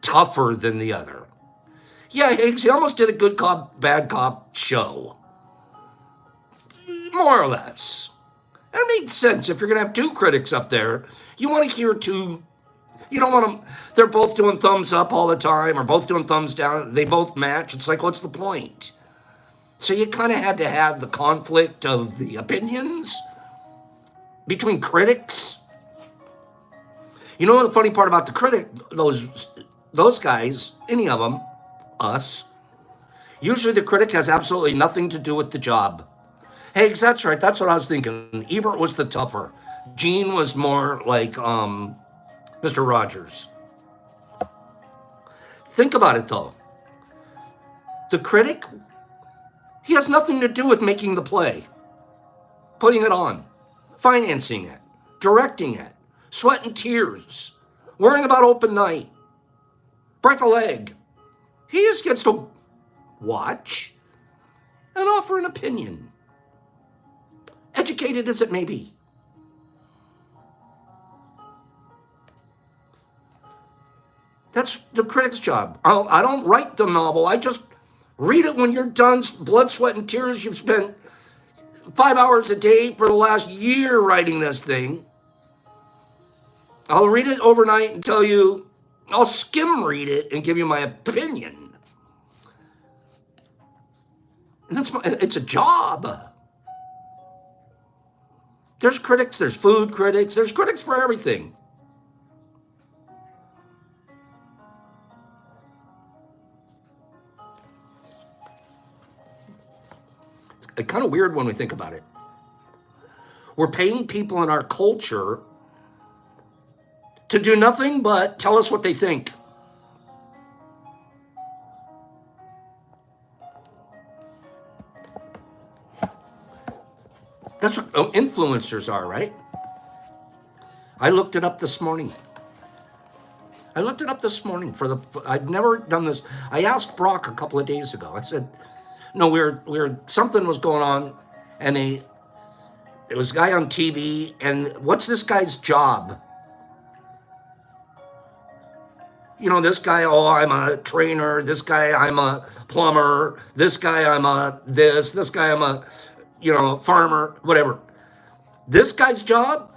tougher than the other. Yeah, he almost did a good cop, bad cop show. More or less. That made sense. If you're going to have two critics up there, you want to hear two. You don't want them, they're both doing thumbs up all the time or both doing thumbs down. They both match. It's like, what's the point? So you kind of had to have the conflict of the opinions between critics. You know the funny part about the critic, those guys, any of them, us, usually the critic has absolutely nothing to do with the job. Hey, that's right. That's what I was thinking. Ebert was the tougher. Gene was more like Mr. Rogers. Think about it, though. The critic, he has nothing to do with making the play, putting it on, financing it, directing it, sweat and tears, worrying about open night, break a leg. He just gets to watch and offer an opinion, educated as it may be. That's the critic's job. I don't write the novel. I just read it when you're done. Blood, sweat, and tears. You've spent 5 hours a day for the last year writing this thing. I'll read it overnight and tell you, I'll skim read it and give you my opinion. And it's a job. There's critics, there's food critics, there's critics for everything. It's kind of weird when we think about it. We're paying people in our culture to do nothing but tell us what they think. That's what influencers are, right? I looked it up this morning. I'd never done this. I asked Brock a couple of days ago. I said, no, something was going on, and there was a guy on TV, and what's this guy's job? You know, this guy, oh, I'm a trainer. This guy, I'm a plumber. This guy, I'm a this. This guy, I'm a, farmer, whatever. This guy's job,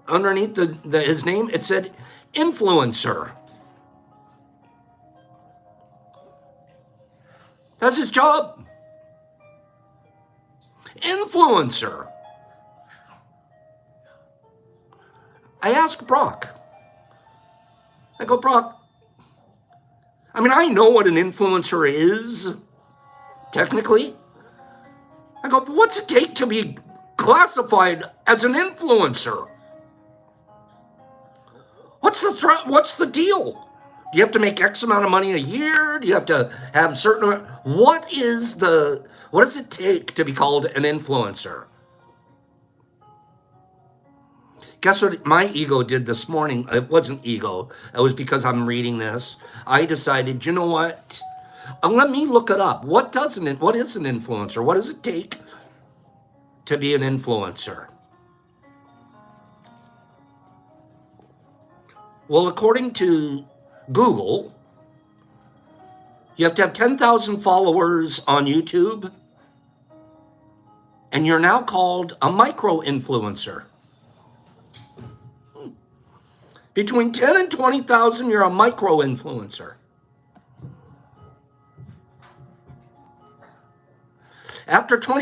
underneath his name, it said influencer. That's his job. Influencer. I asked Brock. I go, Brock, I mean, I know what an influencer is, technically. I go, but what's it take to be classified as an influencer? What's the deal? Do you have to make X amount of money a year? Do you have to have certain, what does it take to be called an influencer? Guess what my ego did this morning? It wasn't ego. It was because I'm reading this. I decided, you know what? Let me look it up. What is an influencer? What does it take to be an influencer? Well, according to Google, you have to have 10,000 followers on YouTube, and you're now called a micro-influencer. Between 10 and 20,000, you're a micro-influencer.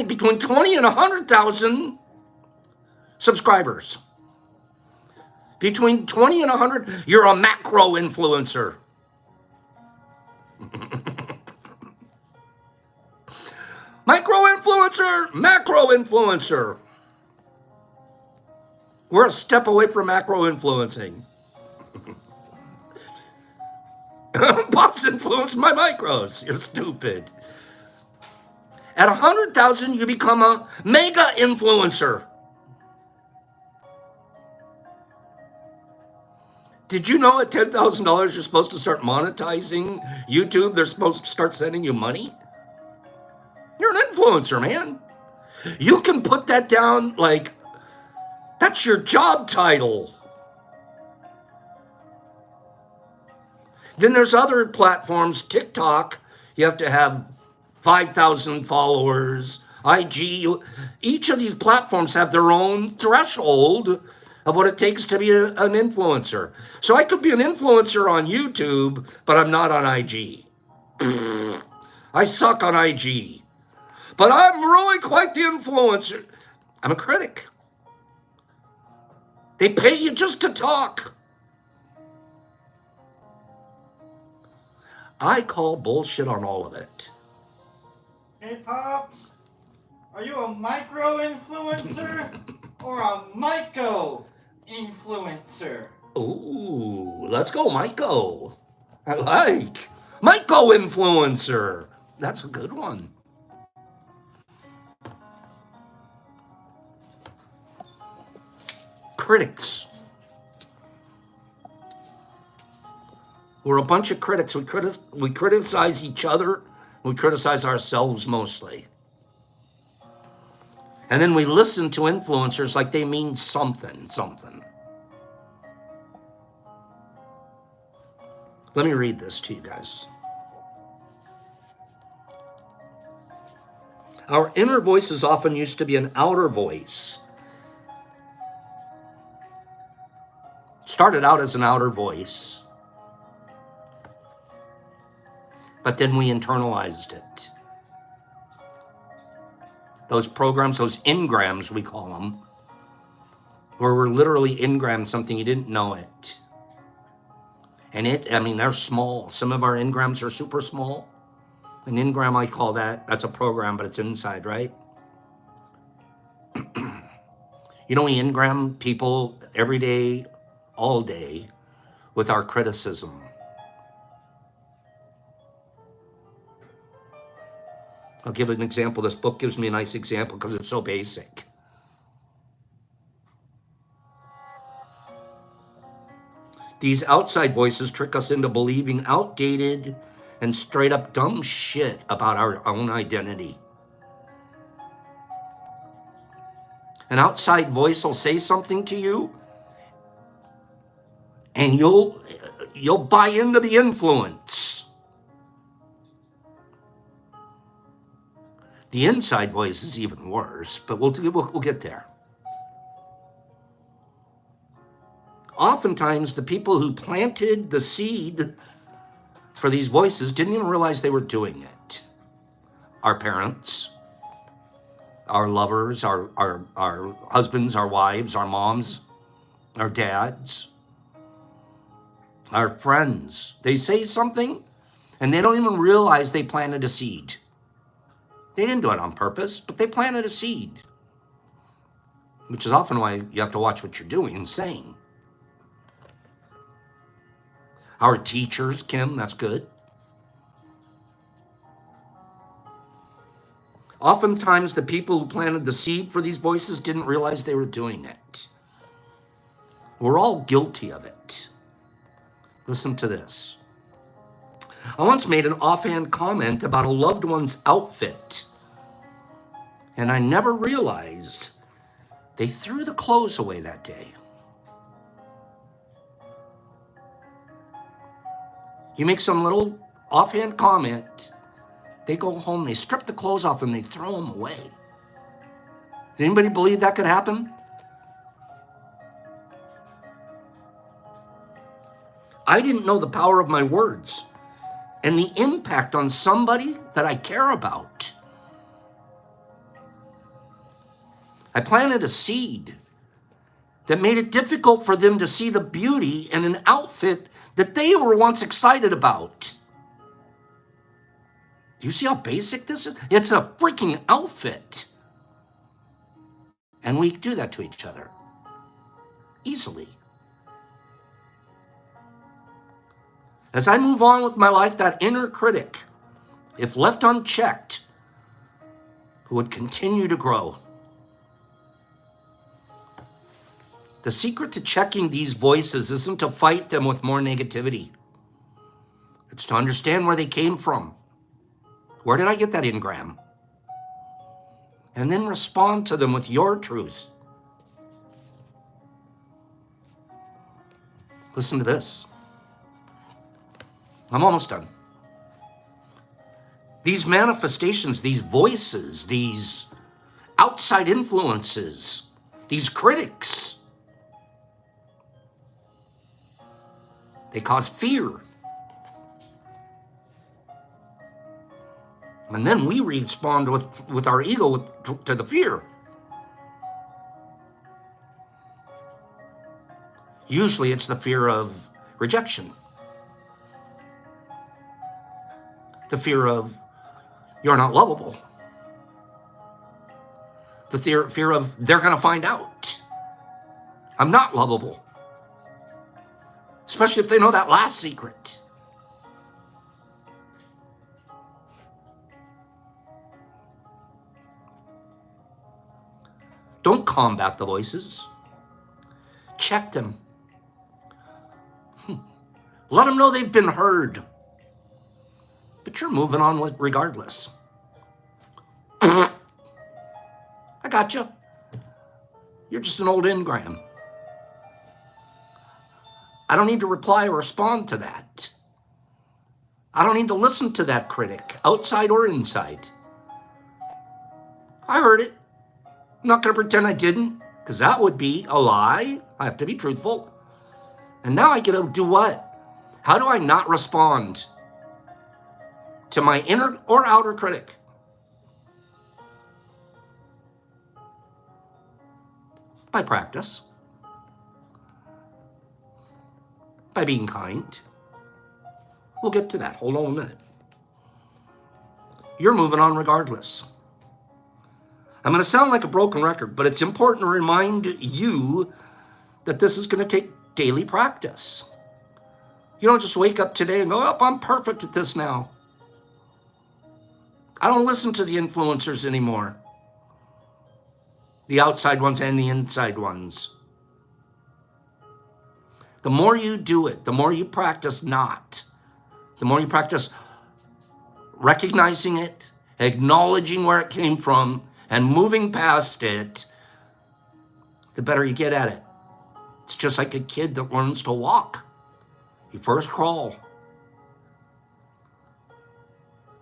Between 20 and 100,000 subscribers. Between 20 and 100, you're a macro-influencer. Micro-influencer, macro-influencer. We're a step away from macro-influencing. Pops influence my micros. You're stupid. At 100,000, you become a mega influencer. Did you know at $10,000 you're supposed to start monetizing YouTube? They're supposed to start sending you money? influencer, man. You can put that down like that's your job title. Then there's other platforms, TikTok, you have to have 5,000 followers, IG. Each of these platforms have their own threshold of what it takes to be an influencer. So I could be an influencer on YouTube, but I'm not on IG. I suck on IG. But I'm really quite the influencer. I'm a critic. They pay you just to talk. I call bullshit on all of it. Hey, Pops, are you a micro-influencer or a myco-influencer? Ooh, let's go, Myco. I like Myco-influencer. That's a good one. Critics. We're a bunch of critics. We criticize each other. We criticize ourselves mostly. And then we listen to influencers like they mean something. Let me read this to you guys. Our inner voice is often used to be an outer voice. Started out as an outer voice. But then we internalized it. Those programs, those engrams, we call them, where we're literally engrammed something you didn't know it. And they're small. Some of our engrams are super small. An engram, I call that's a program, but it's inside, right? We engram people every day, all day, with our criticism. I'll give an example. This book gives me a nice example because it's so basic. These outside voices trick us into believing outdated and straight up dumb shit about our own identity. An outside voice will say something to you and you'll buy into the influence. The inside voice is even worse, but we'll get there. Oftentimes, the people who planted the seed for these voices didn't even realize they were doing it. Our parents, our lovers, our husbands, our wives, our moms, our dads, our friends. They say something, and they don't even realize they planted a seed. They didn't do it on purpose, but they planted a seed, which is often why you have to watch what you're doing and saying. Our teachers, Kim, that's good. Oftentimes, the people who planted the seed for these voices didn't realize they were doing it. We're all guilty of it. Listen to this. I once made an offhand comment about a loved one's outfit, and I never realized they threw the clothes away that day. You make some little offhand comment, they go home, they strip the clothes off, and they throw them away. Does anybody believe that could happen? I didn't know the power of my words and the impact on somebody that I care about. I planted a seed that made it difficult for them to see the beauty in an outfit that they were once excited about. Do you see how basic this is? It's a freaking outfit. And we do that to each other easily. As I move on with my life, that inner critic, if left unchecked, would continue to grow. The secret to checking these voices isn't to fight them with more negativity. It's to understand where they came from. Where did I get that engram? and then respond to them with your truth. Listen to this. I'm almost done. These manifestations, these voices, these outside influences, these critics, they cause fear. And then we respond with our ego to the fear. Usually it's the fear of rejection. The fear of you're not lovable. The fear of they're going to find out I'm not lovable. Especially if they know that last secret. Don't combat the voices. Check them. Let them know they've been heard. But you're moving on regardless. I got you. You're just an old engram. I don't need to reply or respond to that. I don't need to listen to that critic, outside or inside. I heard it. I'm not going to pretend I didn't, because that would be a lie. I have to be truthful. And now I get to do what? How do I not respond to my inner or outer critic? By practice. By being kind. We'll get to that. Hold on a minute. You're moving on regardless. I'm going to sound like a broken record, but it's important to remind you that this is going to take daily practice. You don't just wake up today and go, oh, I'm perfect at this now. I don't listen to the influencers anymore. The outside ones and the inside ones. The more you do it, the more you practice not. The more you practice recognizing it, acknowledging where it came from, and moving past it, the better you get at it. It's just like a kid that learns to walk. You first crawl.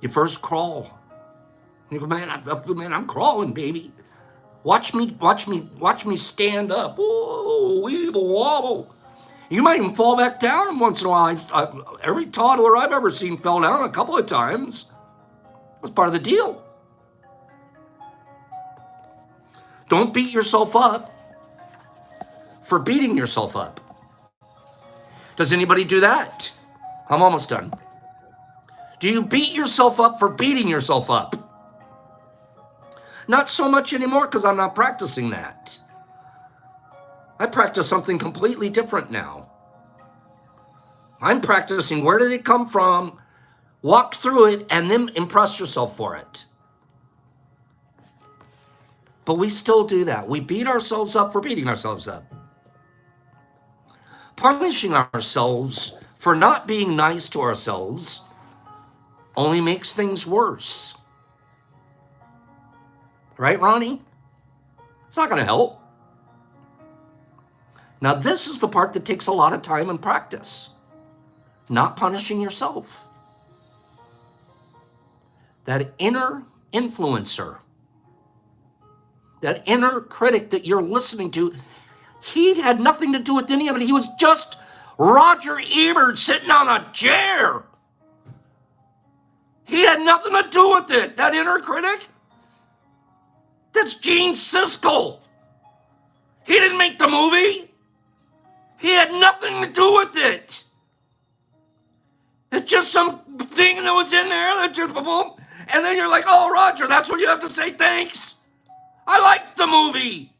You first crawl. You go, man, I'm crawling, baby. Watch me stand up. Oh, weeble wobble. You might even fall back down once in a while. Every toddler I've ever seen fell down a couple of times. It was part of the deal. Don't beat yourself up for beating yourself up. Does anybody do that? I'm almost done. Do you beat yourself up for beating yourself up? Not so much anymore because I'm not practicing that. I practice something completely different now. I'm practicing where did it come from, walk through it, and then impress yourself for it. But we still do that. We beat ourselves up for beating ourselves up. Punishing ourselves for not being nice to ourselves only makes things worse. Right, Ronnie? It's not going to help. Now, this is the part that takes a lot of time and practice. Not punishing yourself. That inner influencer, that inner critic that you're listening to, he had nothing to do with any of it. He was just Roger Ebert sitting on a chair. He had nothing to do with it. That inner critic, that's Gene Siskel. He didn't make the movie. He had nothing to do with it. It's just some thing that was in there that just boom. And then you're like, oh, Roger, that's what you have to say, thanks. I liked the movie.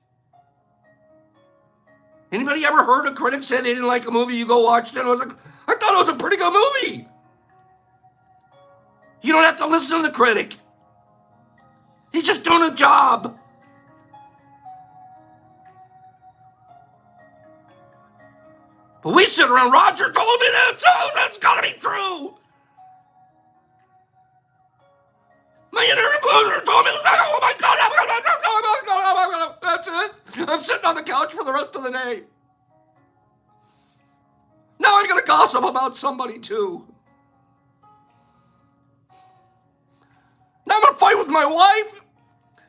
Anybody ever heard a critic say they didn't like a movie? You go watch it and I was like, I thought it was a pretty good movie. You don't have to listen to the critic. He's just doing a job. But we sit around, Roger told me this, oh, that's gotta be true. My inner influencer told me, oh my God, that's it. I'm sitting on the couch for the rest of the day. Now I'm going to gossip about somebody too. Now I'm going to fight with my wife,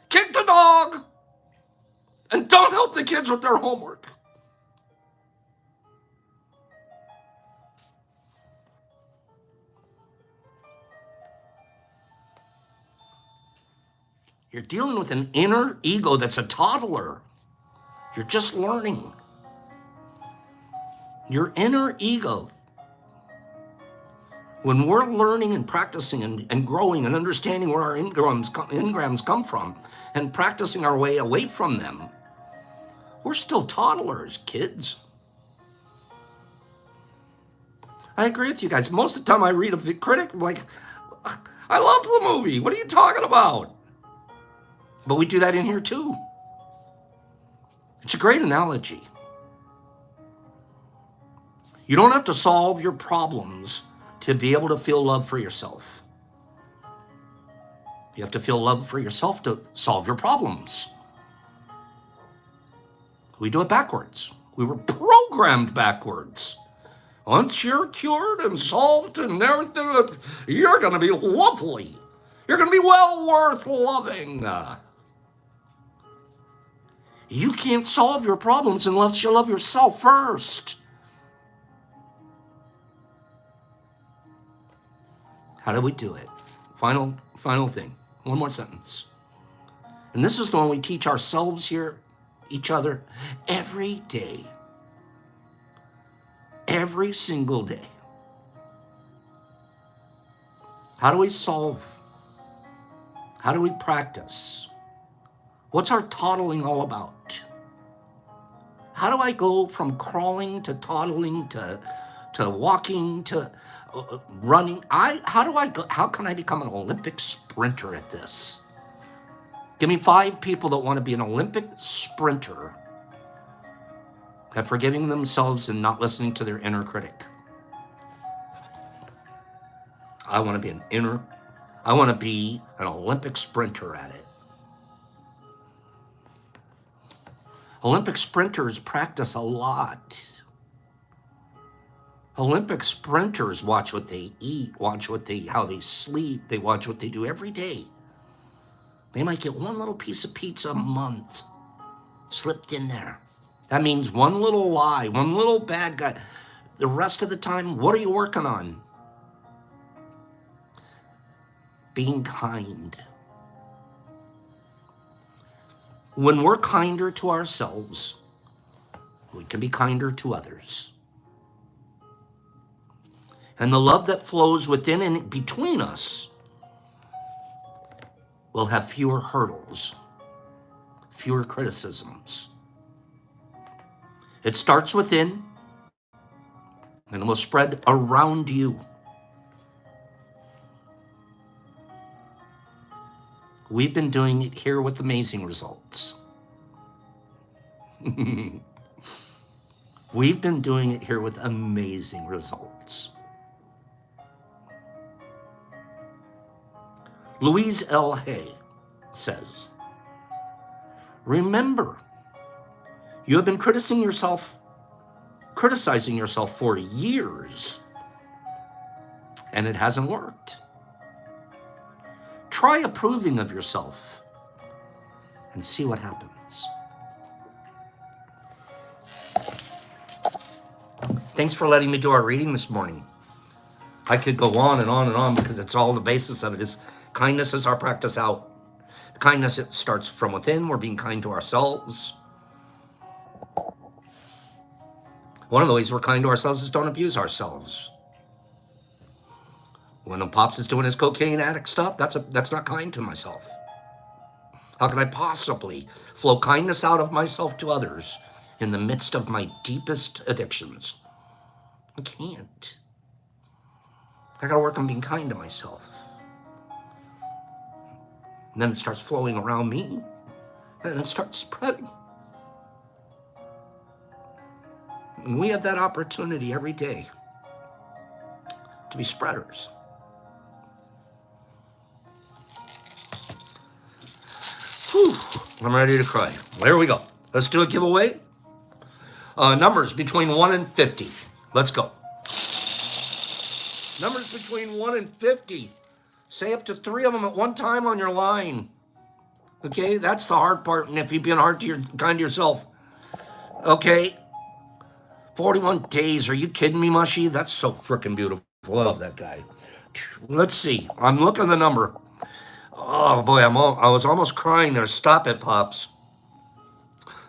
kick the dog, and don't help the kids with their homework. You're dealing with an inner ego that's a toddler. You're just learning. Your inner ego, when we're learning and practicing and growing and understanding where our engrams come from and practicing our way away from them, we're still toddlers, kids. I agree with you guys. Most of the time I read a critic, I'm like, I loved the movie. What are you talking about? But we do that in here too. It's a great analogy. You don't have to solve your problems to be able to feel love for yourself. You have to feel love for yourself to solve your problems. We do it backwards. We were programmed backwards. Once you're cured and solved and everything, you're going to be lovely. You're going to be well worth loving. You can't solve your problems unless you love yourself first. How do we do it? Final thing. One more sentence. And this is the one we teach ourselves here, each other, every day. Every single day. How do we solve? How do we practice? What's our toddling all about? How do I go from crawling to toddling to walking to running? How can I become an Olympic sprinter at this? Give me 5 people that want to be an Olympic sprinter at forgiving themselves and not listening to their inner critic. I want to be an Olympic sprinter at it. Olympic sprinters practice a lot. Olympic sprinters watch what they eat, how they sleep, they watch what they do every day. They might get one little piece of pizza a month slipped in there. That means one little lie, one little bad guy. The rest of the time, what are you working on? Being kind. When we're kinder to ourselves, we can be kinder to others. And the love that flows within and between us will have fewer hurdles, fewer criticisms. It starts within, and it will spread around you. We've been doing it here with amazing results. We've been doing it here with amazing results. Louise L. Hay says, remember, you have been criticizing yourself for years, and it hasn't worked. Try approving of yourself and see what happens. Thanks for letting me do our reading this morning. I could go on and on and on because it's all the basis of it is kindness is our practice out. The kindness, it starts from within. We're being kind to ourselves. One of the ways we're kind to ourselves is don't abuse ourselves. When Pops is doing his cocaine addict stuff, that's not kind to myself. How can I possibly flow kindness out of myself to others in the midst of my deepest addictions? I can't. I gotta work on being kind to myself. And then it starts flowing around me, and it starts spreading. And we have that opportunity every day to be spreaders. I'm ready to cry. There we go. Let's do a giveaway. Numbers between 1 and 50. Let's go. Numbers between 1 and 50. Say up to 3 of them at one time on your line. Okay, that's the hard part. And if you're being kind to yourself. Okay. 41 days. Are you kidding me, Mushy? That's so freaking beautiful. I love that guy. Let's see. I'm looking at the number. Oh, boy, I was almost crying there. Stop it, Pops.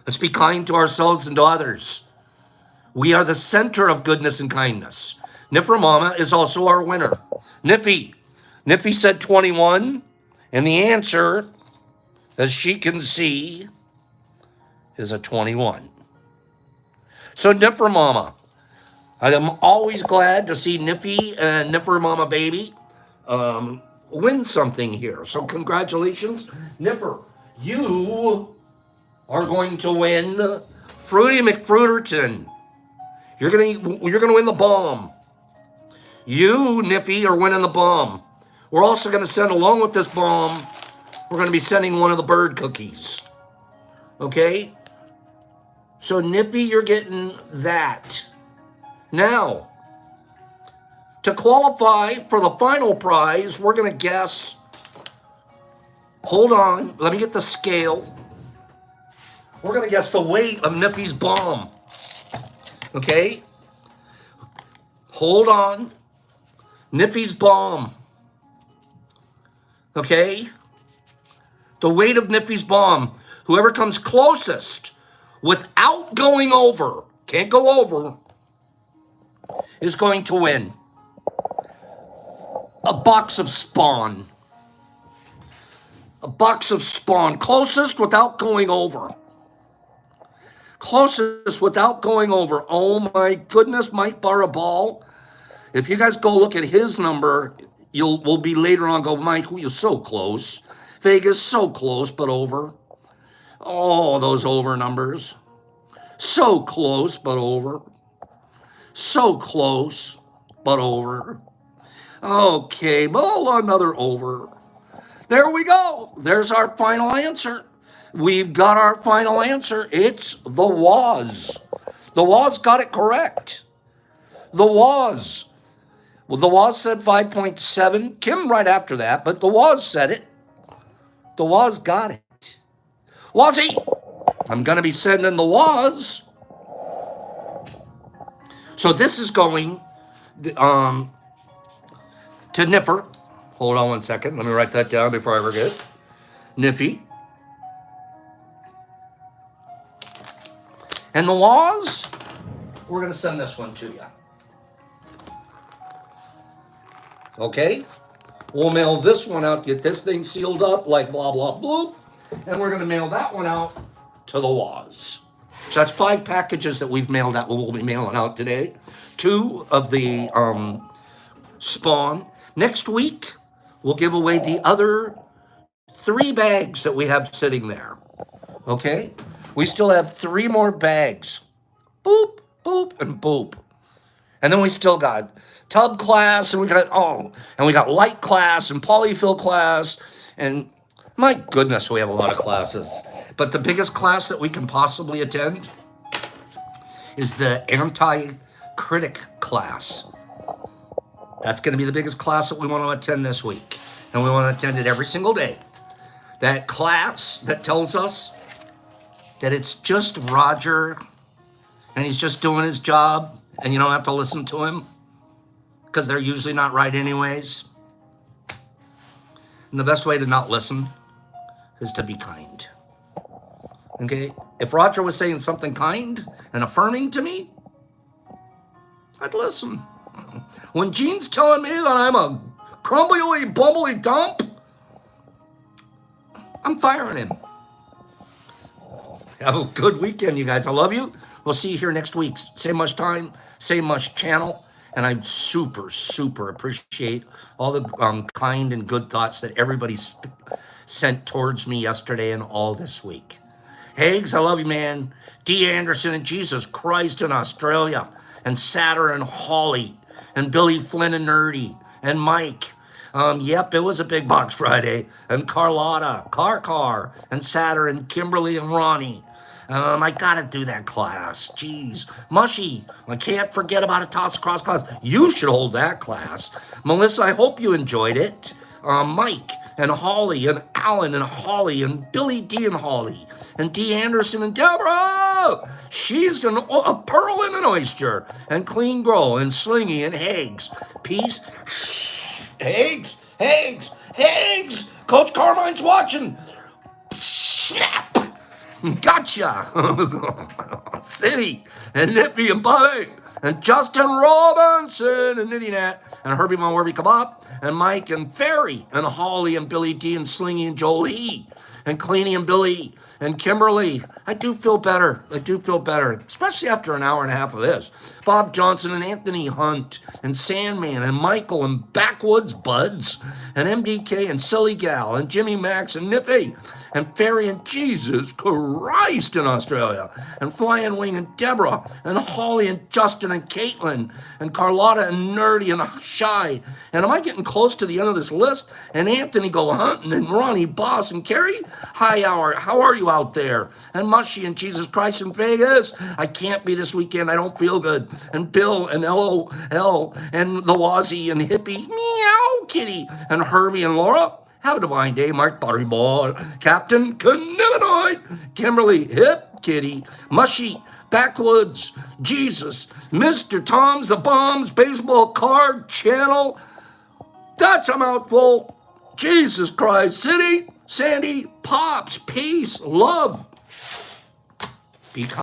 Let's be kind to ourselves and to others. We are the center of goodness and kindness. Niffer Mama is also our winner. Niffy said 21, and the answer, as she can see, is a 21. So Niffer Mama, I am always glad to see Niffy and Niffer Mama Baby win something here. So congratulations, Niffer. You are going to win Fruity McFruiterton. You're gonna win the bomb. You, Niffy, are winning the bomb. We're also gonna send along with this bomb, we're gonna be sending one of the bird cookies. Okay? So Nippy, you're getting that. Now, to qualify for the final prize, we're gonna guess. Hold on, let me get the scale. We're gonna guess the weight of Niffy's bomb. Okay? Hold on. Niffy's bomb. Okay? The weight of Niffy's bomb. Whoever comes closest without going over, can't go over, is going to win a box of Spawn. A box of Spawn. Closest without going over. Closest without going over. Oh my goodness, Mike Barabal. If you guys go look at his number, we'll be later on go, Mike, you're so close. Vegas, so close, but over. Oh, those over numbers. So close, but over. So close, but over. Okay, well, another over. There we go. There's our final answer. We've got our final answer. It's the was. The was got it correct. The was. Well, the was said 5.7. Kim right after that, but the was said it. The was got it. Wazzy, I'm going to be sending the was. So this is going to Niffer. Hold on one second. Let me write that down before I forget. Niffy. And the was, we're going to send this one to you. Okay? We'll mail this one out, get this thing sealed up like blah, blah, bloop. And we're going to mail that one out to the was. So that's 5 packages that we've mailed out. We'll be mailing out today. 2 of the Spawn. Next week, we'll give away the other 3 bags that we have sitting there. Okay? We still have 3 more bags. Boop, boop, and boop. And then we still got tub class, and we got light class and polyfill class, and my goodness, we have a lot of classes. But the biggest class that we can possibly attend is the anti-critic class. That's going to be the biggest class that we want to attend this week. And we want to attend it every single day. That class that tells us that it's just Roger and he's just doing his job and you don't have to listen to him because they're usually not right anyways. And the best way to not listen is to be kind. Okay? If Roger was saying something kind and affirming to me, I'd listen. When Gene's telling me that I'm a crumbly, bumbly dump, I'm firing him. Have a good weekend, you guys. I love you. We'll see you here next week. Same much time, same much channel. And I super, super appreciate all the kind and good thoughts that everybody sent towards me yesterday and all this week. Hags, I love you, man. D. Anderson and Jesus Christ in Australia. And Saturn and Holly. And Billy Flynn and Nerdy. And Mike. Yep, it was a big box Friday. And Carlotta, Car, and Saturn, and Kimberly, and Ronnie. I gotta do that class. Jeez. Mushy, I can't forget about a toss across class. You should hold that class. Melissa, I hope you enjoyed it. Mike, and Holly, and Alan, and Holly, and Billy D and Holly, and D Anderson, and Deborah. She's a pearl and an oyster, and Clean Grow, and Slingy, and Hags. Peace. Hags. Coach Carmine's watching. Snap. Gotcha. City, and Nippy, and Bobby, and Justin Robinson, and Nitty Nat, and Herbie Von Werby Kebab, and Mike, and Ferry, and Holly, and Billy D, and Slingy, and Jolie, and Cleany, and Billy, and Kimberly. I do feel better, especially after an hour and a half of this. Bob Johnson, and Anthony Hunt, and Sandman, and Michael, and Backwoods Buds, and MDK, and Silly Gal, and Jimmy Max, and Niffy, and Ferry, and Jesus Christ in Australia, and Flying Wing, and Deborah, and Holly, and Justin, and Caitlin, and Carlotta, and Nerdy, and Shy. And am I getting close to the end of this list? And Anthony Go Hunting, and Ronnie Boss, and Carrie. Hi, how are you out there? And Mushy, and Jesus Christ in Vegas. I can't be this weekend. I don't feel good. And Bill, and LOL, and the Wazzy, and Hippie, Meow Kitty, and Herbie, and Laura. Have a divine day, Mark Butterball, Captain Cannabinoid, Kimberly, Hip Kitty, Mushy, Backwoods, Jesus, Mr. Tom's The Bombs, Baseball Card Channel. That's a mouthful. Jesus Christ, City, Sandy, Pops, Peace, Love. Because